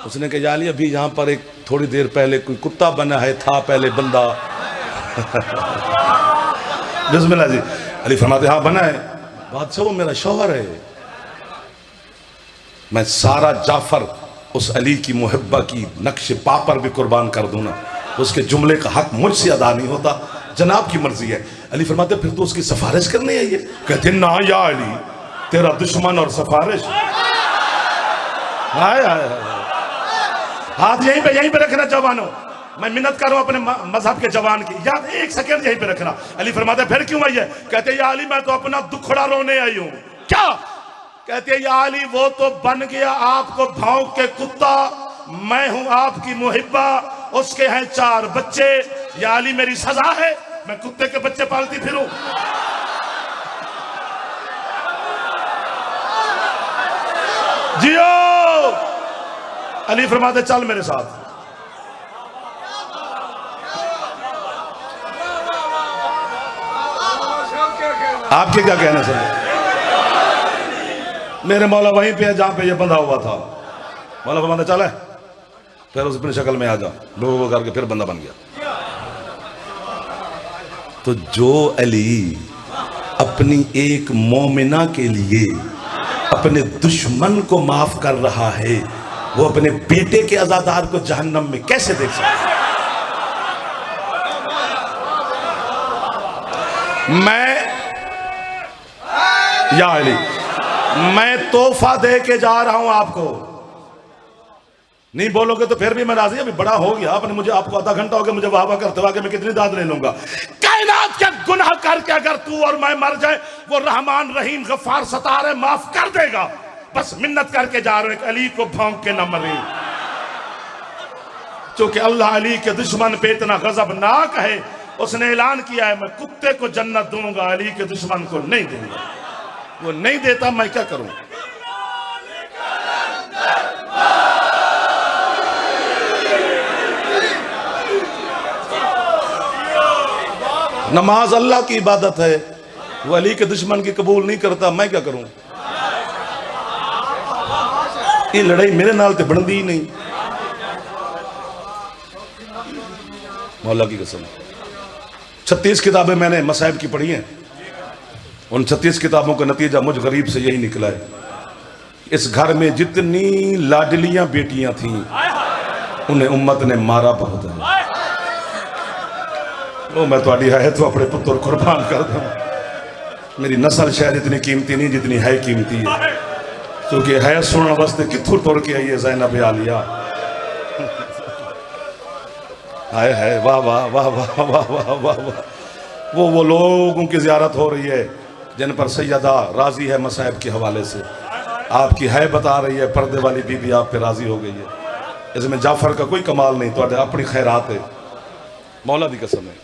उसने कहा अली अभी यहाँ पर एक थोड़ी देर पहले कोई कुत्ता बना है, था पहले बंदा। बिस्मिल्लाह जी। अली फरमाते हाँ बना है। बादशाह वो मेरा शौहर है। मैं सारा जाफर उस अली की मुहब्बा की नक्श पा पर भी कुर्बान कर दूं ना, उसके जुमले का हक मुझसे अदा नहीं होता। जनाब की मर्जी है। अली फरमाते फिर तो उसकी सिफारिश करने आई है। कहते ना या अली तेरा दुश्मन और सिफारिश। हाय हाय हाथ यहीं पे रखना जवानों। मैं मिन्नत कर रहा हूं अपने मजहब के जवान की। याद एक सेकंड यहीं पे रखना। अली फरमाते फिर क्यों आई है? कहते या अली मैं तो अपना दुखड़ा रोने आई हूं। क्या कहते या अली वो तो बन गया आपको भौंक के कुत्ता, मैं हूं आपकी मुहिब्बा, उसके हैं 4 बच्चे। या अली मेरी सजा है, मैं कुत्ते के बच्चे पालती फिरूं? जियो। अली फरमाते चल मेरे साथ। आपके क्या कहना चाहिए? मेरे मौला वहीं पे है जहां पे ये बंधा हुआ था। मौला फरमाते चल है, फिर उस अपनी शक्ल में आ जा, लोगों करके फिर बंदा बन गया। तो जो अली अपनी एक मोमिना के लिए अपने दुश्मन को माफ कर रहा है, वो अपने बेटे के अज़ादार को जहन्नम में कैसे देख सकता? या अली मैं तोहफा दे के जा रहा हूं आपको। नहीं बोलोगे तो फिर भी मैं राजी। अभी बड़ा हो गया आपने, मुझे आपको आधा घंटा हो गया मुझे वाह करते हुए, मैं कितनी दाद ले लूंगा। कायनात के गुनाह करके अगर तू और मैं मर जाए, वो रहमान रहीम गफ्फार सतार है, माफ कर देगा। बस मिन्नत करके जा रहे हैं अली को भौंक के न मरे। चूंकि अल्लाह अली के दुश्मन पे इतना गजबनाक है, उसने ऐलान किया है मैं कुत्ते को जन्नत दूंगा, अली के दुश्मन को नहीं दूंगा। वो नहीं देता, मैं क्या करूं? नमाज अल्लाह की इबादत है, वो अली के दुश्मन की कबूल नहीं करता, मैं क्या करूं? ये लड़ाई मेरे नाल ते बनती ही नहीं। मौला की कसम 36 किताबें मैंने मसाइब की पढ़ी हैं। उन 36 किताबों का नतीजा मुझ गरीब से यही निकला है। इस घर में जितनी लाडलियां बेटियां थीं, उन्हें उम्मत ने मारा बहुत है। वो मैं थोड़ी है तो अपने पुत्र कुर्बान कर दूं। मेरी नस्ल शायद इतनी कीमती नहीं जितनी है कीमती है, क्योंकि है सुनने वास्ते कित्थों तुर के आई है ज़ैनब आलिया। हाय है, वाह वाह वाह वाह वाह वाह वाह वाह। वो लोगों की ज़ियारत हो रही है जिन पर सैयदा राजी है मसाइब के हवाले से। आपकी है बता रही है, पर्दे वाली बीबी आप पे राजी हो गई है। इसमें जाफर का कोई कमाल नहीं, तो अपनी खैरात है। मौला की कसम है,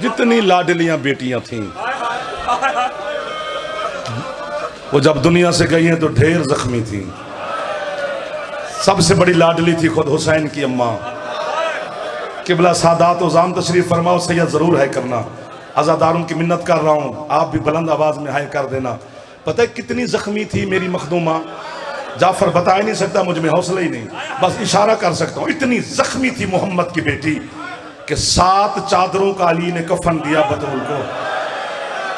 जितनी लाडलियां बेटियां थीं, वो जब दुनिया से गई हैं तो ढेर जख्मी थीं। सबसे बड़ी लाडली थी खुद हुसैन की अम्मा। किबला सादात उज़ाम तशरीफ फरमाओ, सैयद जरूर है करना, अज़ादारों की मिन्नत कर रहा हूँ, आप भी बुलंद आवाज में हाय कर देना। पता है कितनी जख्मी थी मेरी मखदूमा? जाफर बता ही नहीं सकता, मुझ में हौसला ही नहीं, बस इशारा कर सकता हूँ। इतनी जख्मी थी मोहम्मद की बेटी कि 7 चादरों का अली ने कफन दिया बतूल को।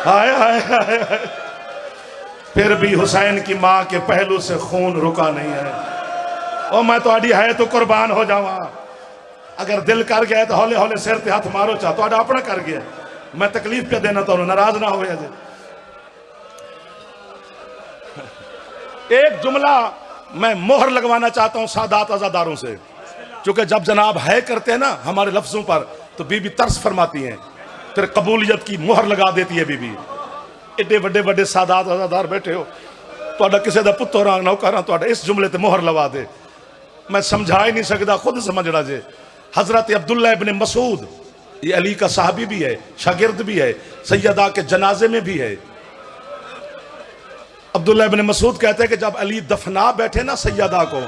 हाय हाय हाय हाय। फिर भी हुसैन की माँ के पहलू से खून रुका नहीं है। और मैं तो आड़ी है तो कुर्बान हो जावा। अगर दिल कर गया तो हौले हौले सिर पे हाथ मारो, चाह तो अपना कर गया, मैं तकलीफ पे देना तो नाराज ना हो। एक जुमला मैं मोहर लगवाना चाहता हूं सादात अज़ादारों से, क्योंकि जब जनाब है करते हैं ना हमारे लफ्जों पर, तो बीबी तरस फरमाती हैं, फिर कबूलियत की मोहर लगा देती है बीबी। एडे बड़े बड़े सादात अज़ादार बैठे हो, तो किसी का पुत्र हाँ नौकर हाँ, तो इस जुमले ते मोहर लगा दे। मैं समझा ही नहीं सकता, खुद समझना जे। हजरत अब्दुल्ला इब्ने मसूद, ये अली का साहबी भी है, शागिर्द भी है, सैयदा के जनाजे में भी है। अब्दुल्ला इब्ने मसूद कहते हैं कि जब अली दफना बैठे ना सैयदा को,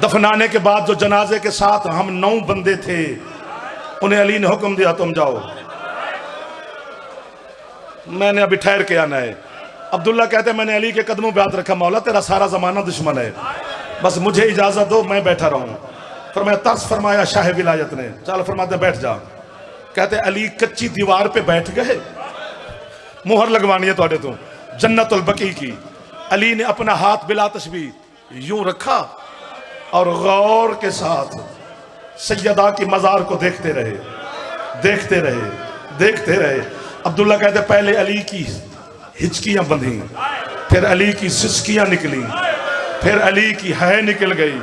दफनाने के बाद जो जनाजे के साथ हम 9 बंदे थे, उन्हें अली ने हुक्म दिया तुम जाओ, मैंने अभी ठहर के आना है। अब्दुल्ला कहते हैं मैंने अली के कदमों पे हाथ रखा, मौला तेरा सारा जमाना दुश्मन है, बस मुझे इजाजत दो मैं बैठा रहूं। फरमाया तर्स फरमाया शाह विलायत ने, चल फरमाते बैठ जा। कहते अली कच्ची दीवार पे बैठ गए, मुहर लगवानी है थोड़े तो जन्नतुल बकी की। अली ने अपना हाथ बिला तशबीह यूं रखा और गौर के साथ सैयदा की मजार को देखते रहे, देखते रहे, देखते रहे। अब्दुल्ला कहते पहले अली की हिचकियां बंधी, फिर अली की सिसकियां निकली, फिर अली की है निकल गई।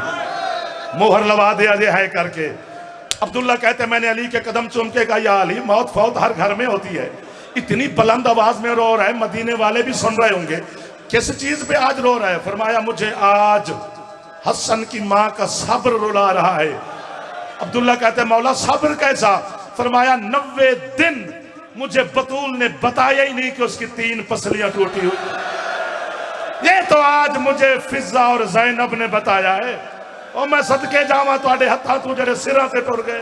मोहर लगा दिया जे है करके। अब्दुल्ला कहते मैंने अली के कदम चूम के कहा, या अली, मौत फौत हर घर में होती है। इतनी बुलंद आवाज में रो रहा है, मदीने वाले भी सुन रहे होंगे, किस चीज पे आज रो रहा है? फरमाया मुझे आज हसन की माँ का सब्र रुला रहा है। अब्दुल्ला कहते मौला सब्र कैसा? फरमाया 90 दिन मुझे बतूल ने बताया ही नहीं कि उसकी 3 पसलियां टूटी हुई। ये तो आज मुझे फिजा और जैनब ने बताया है। और मैं सदके जावा तुहाडे हत्थां तू जेड़े सिरां ते टुर गए।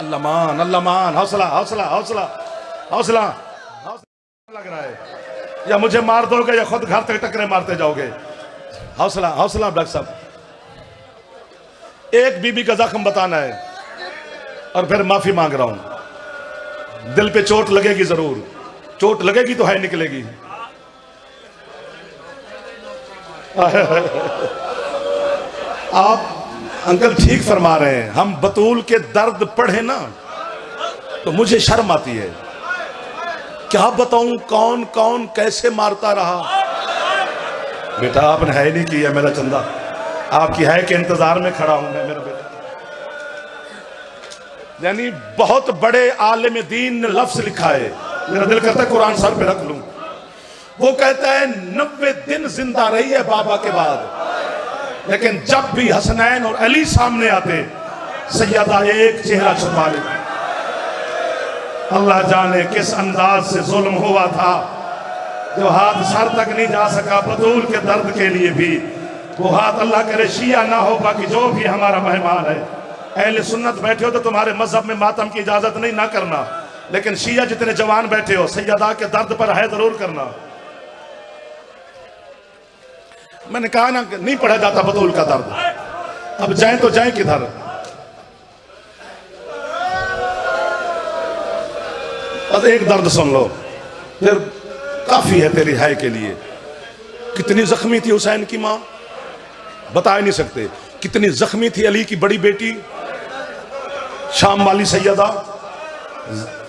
अल्लाह मान, अल्लाह मान। हौसला हौसला हौसला हौसला हौसला लग रहा है, या मुझे मार दोगे या खुद घर तक टकरे मारते जाओगे। हौसला हौसला डॉक्टर साहब। एक बीबी का जख्म बताना है और फिर माफी मांग रहा हूं। दिल पे चोट लगेगी, जरूर चोट लगेगी तो है निकलेगी। आप अंकल ठीक फरमा रहे हैं। हम बतूल के दर्द पढ़े ना तो मुझे शर्म आती है। क्या बताऊं कौन कौन कैसे मारता रहा। बेटा आपने है नहीं किया मेरा चंदा, आपकी है के इंतजार में खड़ा हूं मैं मेरा बेटा। यानी बहुत बड़े आलिम दीन ने लफ्ज लिखा है, मेरा दिल करता है कुरान सर पे रख लूं। वो कहता है 90 दिन जिंदा रही है बाबा के बाद, लेकिन जब भी हसनैन और अली सामने आते सैयदा एक चेहरा छुपा लेती। अल्लाह जाने किस अंदाज से जुल्म हुआ था, जो हाथ सर तक नहीं जा सका बतूल के दर्द के लिए भी। वो हाथ अल्लाह करे शिया ना हो, बाकी जो भी हमारा मेहमान है। अहले सुन्नत बैठे हो तो तुम्हारे मजहब में मातम की इजाजत नहीं ना करना, लेकिन शिया जितने जवान बैठे हो सैयदा के दर्द पर है जरूर करना। मैंने कहा ना नहीं पढ़ा जाता बतूल का दर्द। अब जाए तो जाए किधर? बस एक दर्द सुन लो फिर काफी है तेरी हाय के लिए। कितनी जख्मी थी हुसैन की मां, बता ही नहीं सकते। कितनी जख्मी थी अली की बड़ी बेटी शाम वाली सैयदा।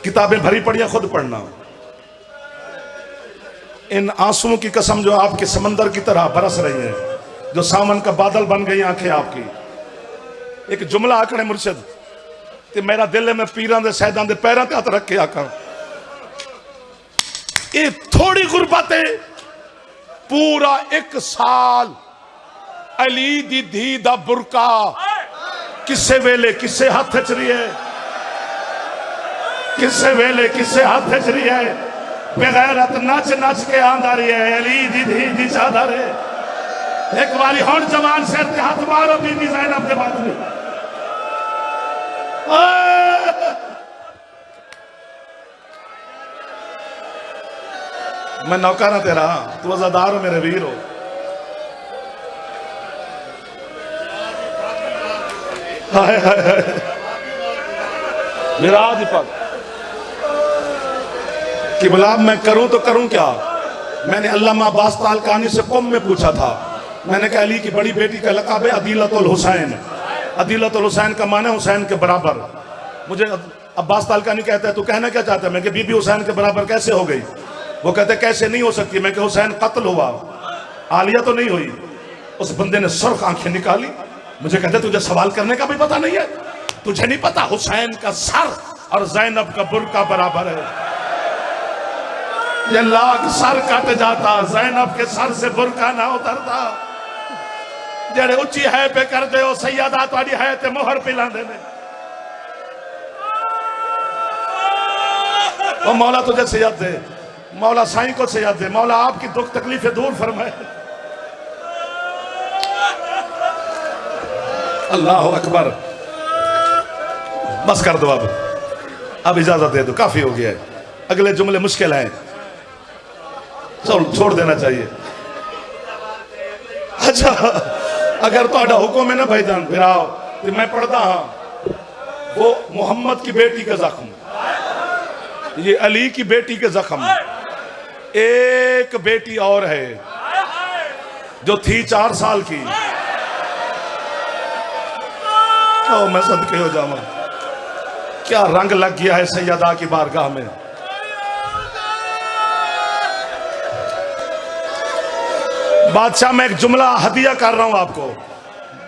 किताबें भरी पड़ी, खुद पढ़ना। इन आंसुओं की कसम जो आपके समंदर की तरह बरस रही है, जो सावन का बादल बन गई आंखें आपकी। एक जुमला आकड़े मुर्शिद ते मेरा दिल है, मैं पीरां दे सैदां दे पैरां ते हथ रख के आखां, ये थोड़ी गुरबत है। पूरा 1 साल अली दी धी दा बुरका किसे वेले किसे हाथ च रही है, किसे वेले किसे हाथ च रही है। बेगैरत नच नच के आंदा रही है अली दी धी दी चादर है। एक बारी हुण जवान सिर ते हाथ मारो बीबी ज़ैनब दे बात में। मैं नौकर तेरा, तू अज़ादार हो मेरे वीर हो। हाय हाय हाय मेरा दीपक कि बुला मैं करूं तो करूं क्या। मैंने अल्लामा अब्बास तालकानी से कुम में पूछा था, मैंने कहा अली की बड़ी बेटी का लक़ब है अदीलतुल हुसैन। अदीलतुल हुसैन का माना हुसैन के बराबर। मुझे अब्बास तालकानी कहता है तू कहना क्या चाहता है? मैं कि बीबी हुसैन के बराबर कैसे हो गई? वो कहते कैसे नहीं हो सकती? मैं कि हुसैन कत्ल हुआ, आलिया तो नहीं हुई। उस बंदे ने सुर्ख आंखें निकाली, मुझे कहते तुझे सवाल करने का भी पता नहीं है? तुझे नहीं पता हुसैन का सर और ज़ैनब का बुर्का बराबर है? ये लाख सर कट जाता, ज़ैनब के सर से बुर्का ना उतरता। जेड़े उच्ची है पे कर दे हो सैयदा तुहाडी है ते मोहर पिलांदे ने। ओ मौला तुझे सैयद दे, मौला साईं को सैयद दे, मौला आपकी दुख तकलीफें दूर फरमाए। अल्लाह अकबर। बस कर दो, अब इजाजत दे दो, काफी हो गया है। अगले जुमले मुश्किल हैं, छोड़ देना चाहिए। अच्छा अगर तो हुक्म है ना भाईजान फिर आओ तो मैं पढ़ता हाँ। वो मोहम्मद की बेटी का जख्म, ये अली की बेटी के जख्म। एक बेटी और है जो थी 4 साल की। ओ मैं सदके हो जाऊं, क्या रंग लग गया है सैयदा की बारगाह में। बादशाह मैं एक जुमला हदिया कर रहा हूं आपको,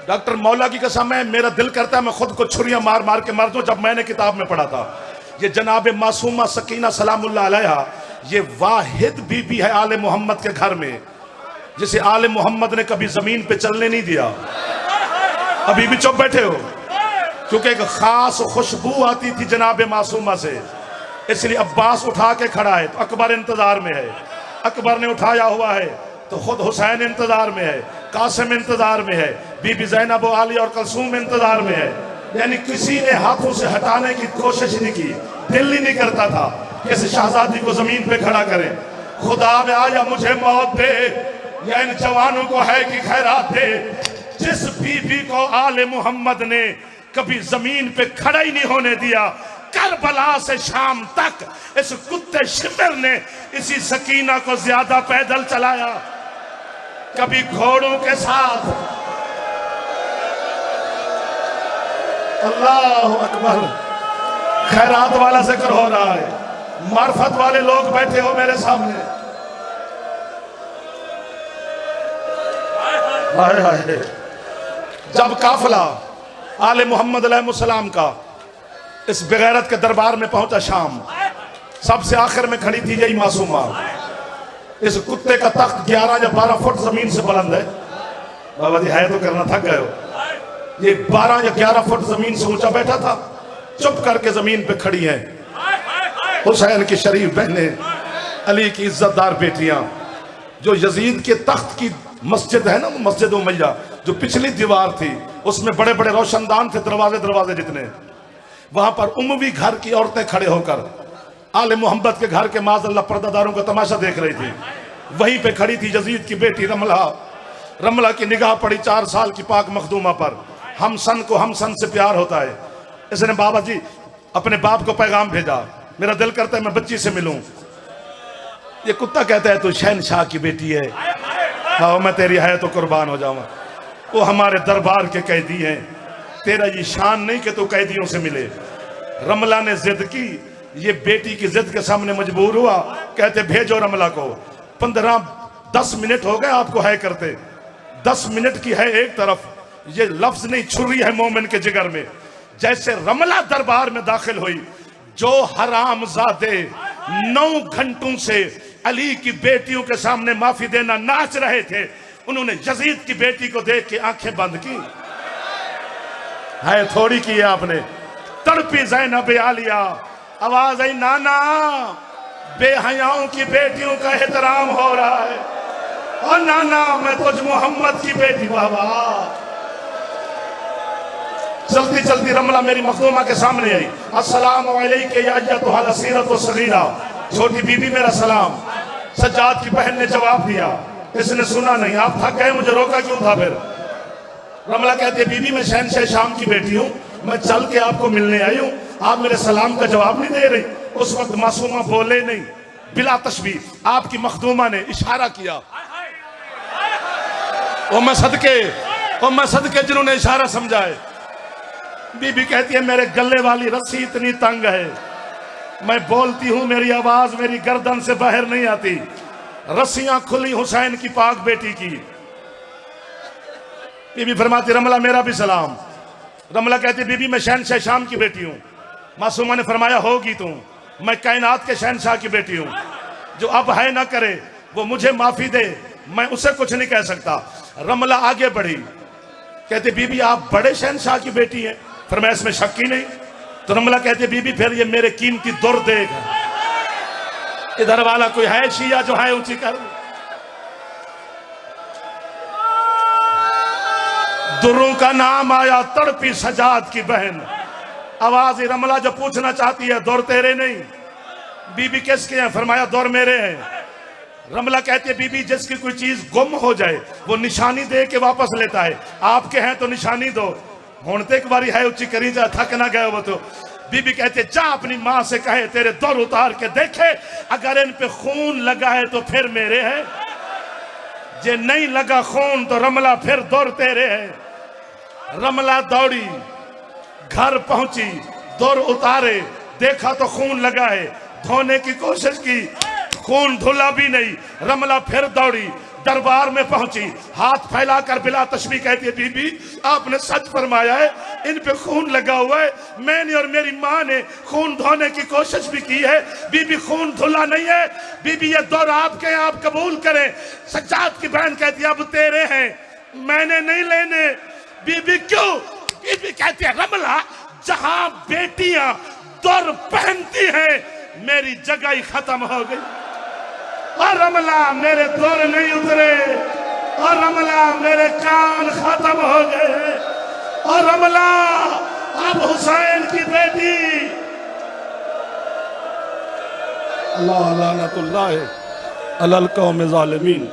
डॉक्टर मौला की कसम है, मेरा दिल करता है मैं खुद को छुरियां मार मार के मर दूं। जब मैंने किताब में पढ़ा था ये जनाब मासूमा सकीना सलामुल्लाह अलैहा ये वाहिद बीबी है आले मोहम्मद के घर में जिसे आले मोहम्मद ने कभी जमीन पे चलने नहीं दिया। अभी भी चुप बैठे हो, क्योंकि एक खास खुशबू आती थी जनाब मासूमा से, इसलिए अब्बास उठा के खड़ा है तो अकबर इंतजार में है, अकबर ने उठाया हुआ है तो खुद हुसैन इंतजार में है, कासिम इंतजार में है, बीबी ज़ैनब आली और कलसूम इंतजार में है। यानी किसी ने हाथों से हटाने की कोशिश नहीं की, दिल ही नहीं करता था कि इस शहजादी को जमीन पे खड़ा करें। खुदा में आया मुझे मौत दे या इन जवानों को है कि खैरात दे। जिस बीबी को आले मोहम्मद ने कभी जमीन पे खड़ा ही नहीं होने दिया, करबला से शाम तक इस कुत्ते शिमर ने इसी सकीना को ज्यादा पैदल चलाया, कभी घोड़ों के साथ। अल्लाह अकबर, खैरात वाला जिक्र हो रहा है, मार्फत वाले लोग बैठे हो मेरे सामने। हाय हाय, जब काफिला आले मोहम्मद अलैहिस्सलाम का इस बेगैरत के दरबार में पहुंचा शाम, सबसे आखिर में खड़ी थी यही मासूमा। इस कुत्ते का तख्त 11 या 12 फुट जमीन से बुलंद है। बाबा जी है तो करना, थक गए हो। ये 12 या 11 फुट जमीन से ऊंचा बैठा था, चुप करके जमीन पे खड़ी है। हुसैन की शरीफ बहनें, अली की इज्जतदार बेटियां, जो यजीद के तख्त की मस्जिद है ना, मस्जिद उमैया, जो पिछली दीवार थी उसमें बड़े बड़े रोशनदान थे, दरवाजे दरवाजे जितने, वहां पर उमवी घर की औरतें खड़े होकर आले मोहम्मद के घर के माज़अल्लाह पर्दादारों का तमाशा देख रही थी। वहीं पे खड़ी थी यजीद की बेटी रमला। रमला की निगाह पड़ी 4 साल की पाक मखदूमा पर। हम सन को हम सन से प्यार होता है। इसने बाबा जी अपने बाप को पैगाम भेजा, मेरा दिल करता है मैं बच्ची से मिलूं। ये कुत्ता कहता है तू शहनशाह की बेटी है। हाँ, मैं तेरी है तो कुर्बान हो जाऊंगा। वो हमारे दरबार के कैदी हैं, तेरा ये शान नहीं कि तू कैदियों से मिले। रमला ने जिद की, ये बेटी की जिद के सामने मजबूर हुआ। कहते भेजो रमला को। 15-10 मिनट हो गए आपको है करते, 10 मिनट की है एक तरफ, ये लफ्ज नहीं छुरी है मोमिन के जिगर में। जैसे रमला दरबार में दाखिल हुई, जो हरामजादे 9 घंटों से अली की बेटियों के सामने माफी देना नाच रहे थे, उन्होंने यजीद की बेटी को देख के आंखें बंद की। है थोड़ी की है आपने। तड़पी ज़ैनब आलिया, आवाज आई नाना, बेहयाओं की बेटियों का एहतराम हो रहा है। और नाना मैं तुझ मोहम्मद की बेटी। बाबा चलती चलती रमला मेरी मखदूमा के सामने आई। अस्सलाम वालेकुम या अय्युहल असीरत सगीरा, छोटी बीबी मेरा सलाम। सज्जाद की बहन ने जवाब दिया, इसने सुना नहीं। आप थक गए, मुझे रोका क्यों था फिर? रमला कहती है बीबी मैं शहनशाह शाम की बेटी हूँ, मैं चल के आपको मिलने आई हूँ, आप मेरे सलाम का जवाब नहीं दे रही। उस वक्त मासूमा बोले नहीं, बिला तशबीह आपकी मखदूमा ने इशारा किया। ओ मैं सदके जिन्होंने इशारा समझाए। बीबी कहती है मेरे गले वाली रस्सी इतनी तंग है, मैं बोलती हूँ मेरी आवाज मेरी गर्दन से बाहर नहीं आती। रस्सियां खुली हुसैन की पाक बेटी की। बीबी फरमाती रमला मेरा भी सलाम। रमला कहती बीबी मैं शहनशाह शाम की बेटी हूँ। मासूमा ने फरमाया होगी तू, मैं कायनात के शहनशाह की बेटी हूँ। जो अब है ना करे वो मुझे माफी दे, मैं उसे कुछ नहीं कह सकता। रमला आगे बढ़ी, कहते बीबी आप बड़े शहनशाह की बेटी हैं। फरमाया इसमें शक ही नहीं। तो रमला कहते बीबी फिर ये मेरे कीमती दुर देख, इधर वाला कोई है शिया जो है ऊंची कर। दुरों का नाम आया, तड़पी सजाद की बहन। आवाज रमला जो पूछना चाहती है दुर तेरे नहीं, बीबी किसके हैं? फरमाया दुर मेरे हैं। रमला कहती है बीबी जिसकी कोई चीज गुम हो जाए वो निशानी दे के वापस लेता है, आपके हैं तो निशानी दो। होने एक बारी है उच्ची करी जा, थक ना गए वो तो। बीबी कहते जा अपनी माँ से कहे तेरे दौर उतार के देखे, अगर इन पे खून लगा है तो फिर मेरे है, जे नहीं लगा खून तो रमला फिर दौर तेरे है। रमला दौड़ी, घर पहुंची, दौर उतारे, देखा तो खून लगा है, धोने की कोशिश की, खून धुला भी नहीं। रमला फिर दौड़ी, दरबार में पहुंची, हाथ फैलाकर बिला तशबीह कहती है, बीबी आपने सच फरमाया है, इन पे खून लगा हुआ है, मैंने और मेरी माँ ने खून धोने की कोशिश भी की है, बीबी खून धुला नहीं है, बीबी ये दौर आपके, आप कबूल करें। सज्जाद की बहन कहती है अब तेरे हैं, मैंने नहीं लेने। बीबी क्यों? बीबी कहती है रमला, जहां बेटियां दौर पहनती हैं मेरी जगह ही खत्म हो गई। और रमला मेरे दौर नहीं उतरे, और रमला मेरे कान खत्म हो गए, और रमला अब हुसैन की बेटी। अल्लाह लानतुल्लाह अलल कौम ज़ालिमीन।